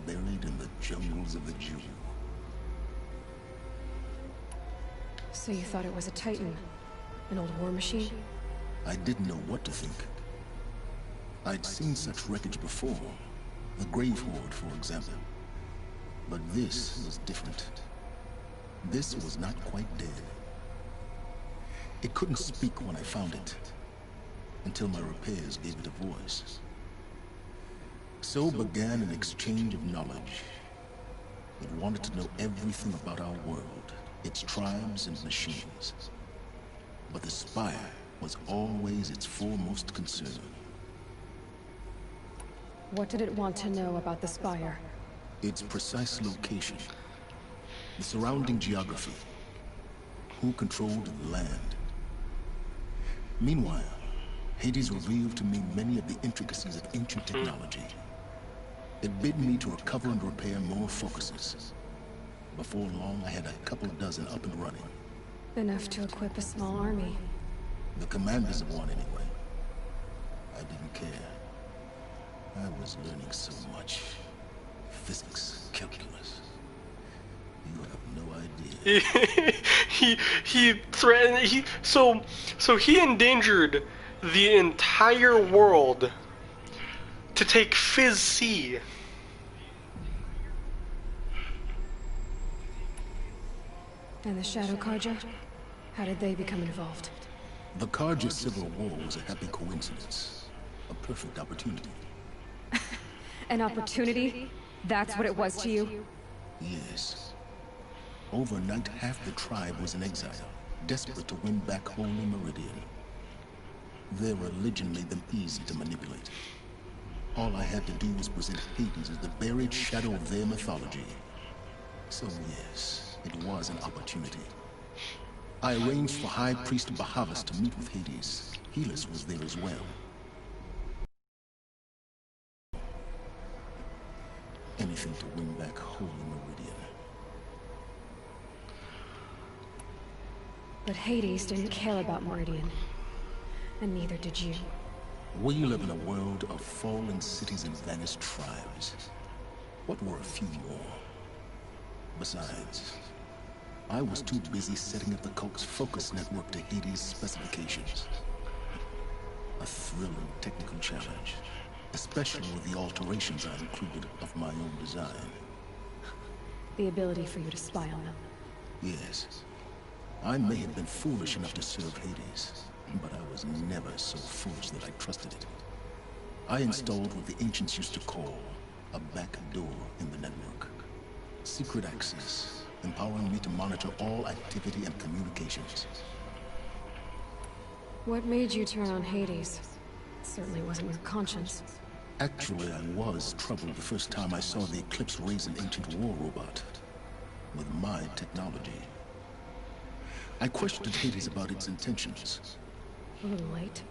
buried in the jungles of the Jew. So you thought it was a titan? An old war machine? I didn't know what to think. I'd seen such wreckage before. The Grave Horde, for example. But this was different. This was not quite dead. It couldn't speak when I found it, until my repairs gave it a voice. So began an exchange of knowledge, It wanted to know everything about our world, its tribes and machines. But the Spire was always its foremost concern. What did it want to know about the Spire? Its precise location, the surrounding geography, who controlled the land. Meanwhile, Hades revealed to me many of the intricacies of ancient technology. It bid me to recover and repair more focuses. Before long, I had a couple dozen up and running. Enough to equip a small army. The commanders of one, anyway. I didn't care. I was learning so much. Physics, calculus. You have no idea. he threatened so he endangered the entire world to take Phys C. And the Shadow Carja? How did they become involved? The Carja Civil War was a happy coincidence. A perfect opportunity. An opportunity? That's what it was to you? Yes. Overnight, half the tribe was in exile, desperate to win back Holy Meridian. Their religion made them easy to manipulate. All I had to do was present Hades as the buried shadow of their mythology. So yes, it was an opportunity. I arranged for High Priest Bahavas to meet with Hades. Helis was there as well. Anything to win back Holy Meridian. But Hades didn't care about Meridian. And neither did you. We live in a world of fallen cities and vanished tribes. What were a few more? Besides, I was too busy setting up the cult's focus network to Hades' specifications. A thrilling technical challenge, especially with the alterations I included of my own design. The ability for you to spy on them. Yes. I may have been foolish enough to serve Hades, but I was never so foolish that I trusted it. I installed what the ancients used to call a back door in the network. Secret access, empowering me to monitor all activity and communications. What made you turn on Hades? It certainly wasn't your conscience. Actually, I was troubled the first time I saw the Eclipse raise an ancient war robot. With my technology. I questioned Hades about its intentions. A little late.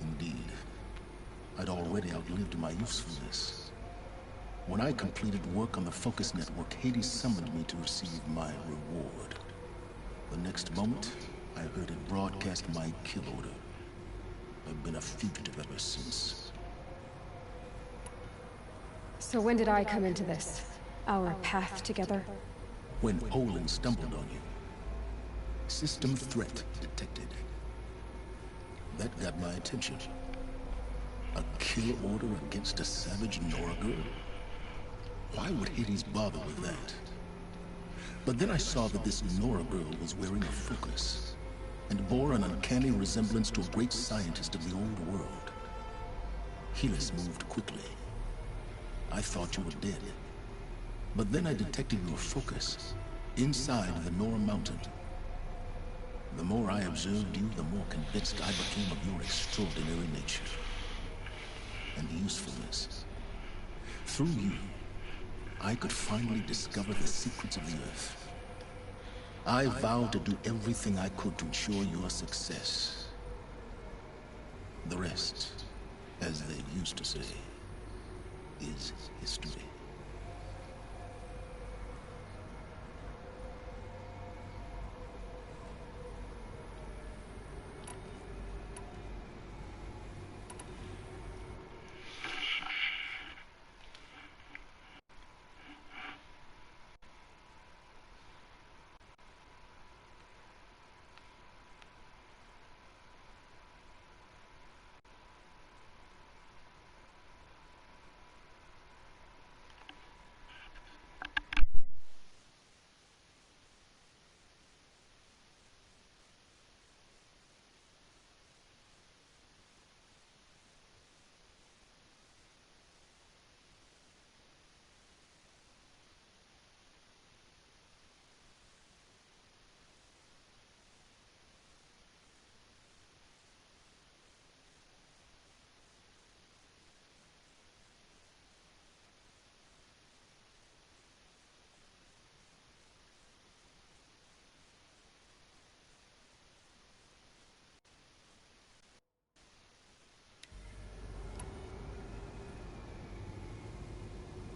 Indeed. I'd already outlived my usefulness. When I completed work on the Focus Network, Hades summoned me to receive my reward. The next moment, I heard it broadcast my kill order. I've been a fugitive ever since. So when did I come into this? Our path together? When Olin stumbled on you. System threat detected. That got my attention. A kill order against a savage Nora girl? Why would Hades bother with that? But then I saw that this Nora girl was wearing a focus, and bore an uncanny resemblance to a great scientist of the old world. Helis moved quickly. I thought you were dead. But then I detected your focus, inside the Nora mountain. The more I observed you, the more convinced I became of your extraordinary nature. And usefulness. Through you, I could finally discover the secrets of the Earth. I vowed to do everything I could to ensure your success. The rest, as they used to say, is history.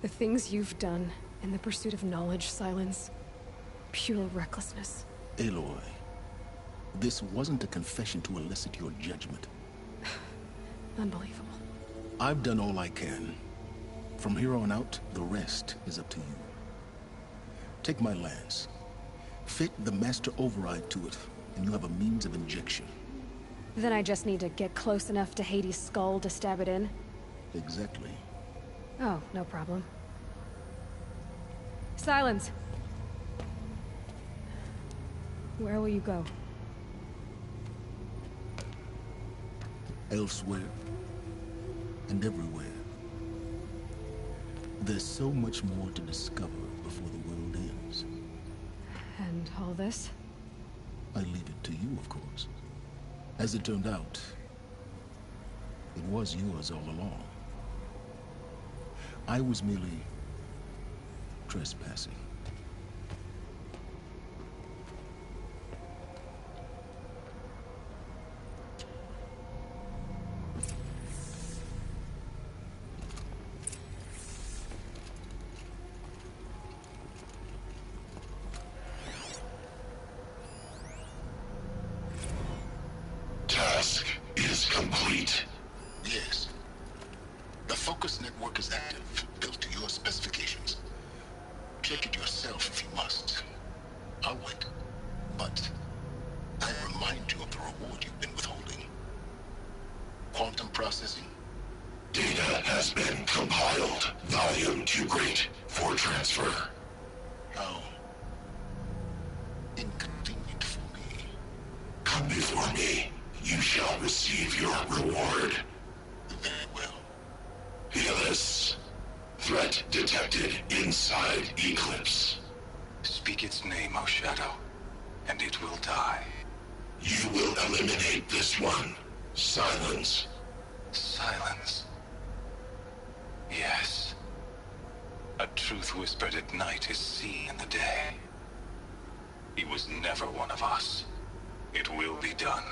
The things you've done in the pursuit of knowledge, Silence. Pure recklessness. Aloy, this wasn't a confession to elicit your judgment. Unbelievable. I've done all I can. From here on out, the rest is up to you. Take my lance. Fit the master override to it, and you have a means of injection. Then I just need to get close enough to Hades' skull to stab it in? Exactly. Oh, no problem. Silence! Where will you go? Elsewhere. And everywhere. There's so much more to discover before the world ends. And all this? I leave it to you, of course. As it turned out, it was yours all along. I was merely trespassing. Task is complete. Yes. The focus network is active, built to your specifications. Check it yourself if you must. I'll wait. But I remind you of the reward you've been withholding. Quantum processing? Data has been compiled. Volume too great for transfer. How inconvenient for me. Come before me. You shall receive your reward. Very well. Helis. Threat detected inside Eclipse. Speak its name, O Shadow, and it will die. You will eliminate this one. Silence. Silence. Yes. A truth whispered at night is seen in the day. He was never one of us. It will be done.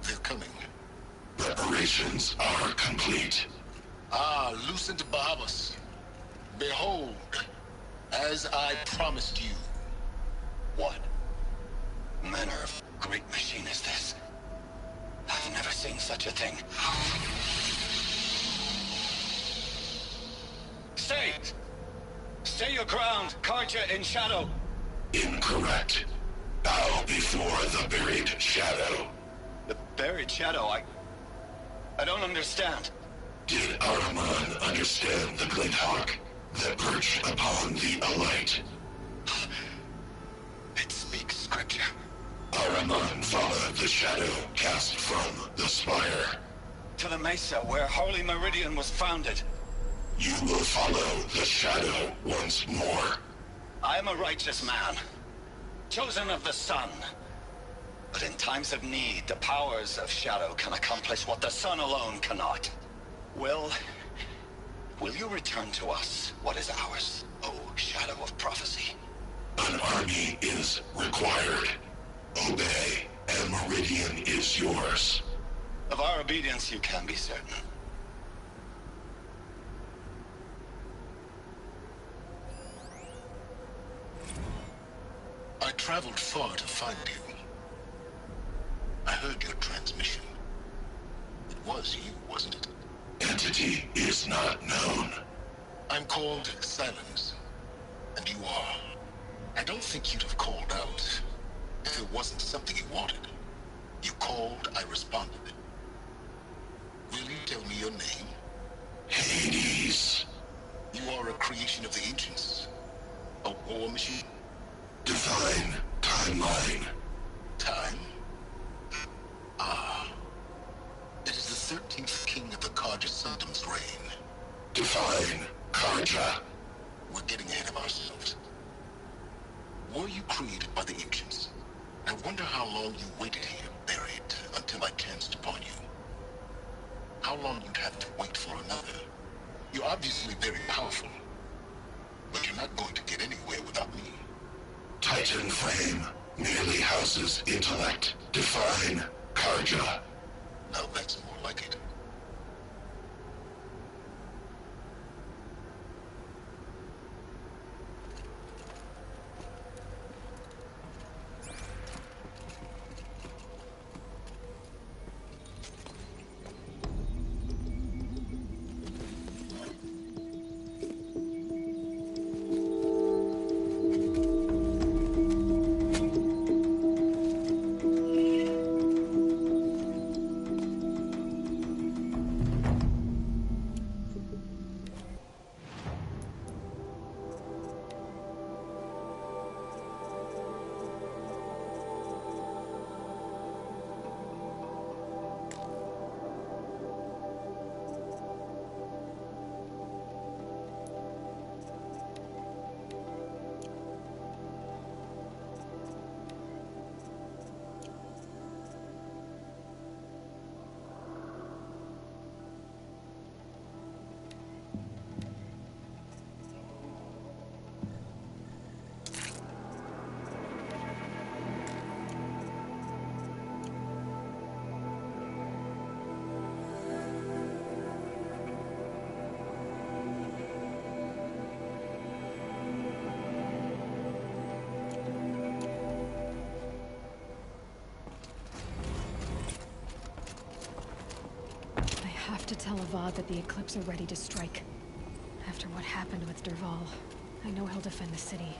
They're coming. Preparations are complete. Ah, Lucent Bahamas. Behold, as I promised you. What manner of great machine is this? I've never seen such a thing. Stay! Stay your ground, Karja in shadow. Incorrect. Bow before the buried shadow. The buried shadow, I don't understand. Did Ahriman understand the glint hawk that perched upon the alight? It speaks scripture. Ahriman followed the shadow cast from the spire. To the mesa where Holy Meridian was founded. You will follow the shadow once more. I am a righteous man, chosen of the sun. But in times of need, the powers of shadow can accomplish what the sun alone cannot. Will you return to us what is ours, O Shadow of Prophecy? An army is required. Obey, and Meridian is yours. Of our obedience you can be certain. I traveled far to find you. I heard your transmission. It was you, wasn't it? Entity is not known. I'm called Silence, and you are. I don't think you'd have called out if it wasn't something you wanted. You called, I responded. Will you tell me your name? Hades. You are a creation of the ancients. A war machine? Divine timeline. Time? Ah. It is the 13th king of the Karja Sundom's reign. Divine Karja. We're getting ahead of ourselves. Were you created by the ancients? I wonder how long you waited here, buried, until I chanced upon you. How long you'd have to wait for another. You're obviously very powerful, but you're not going to get anywhere without me. Titan Flame merely houses intellect. Define Karja. That'll make some more like it. I have to tell Avad that the Eclipse are ready to strike. After what happened with Derval, I know he'll defend the city.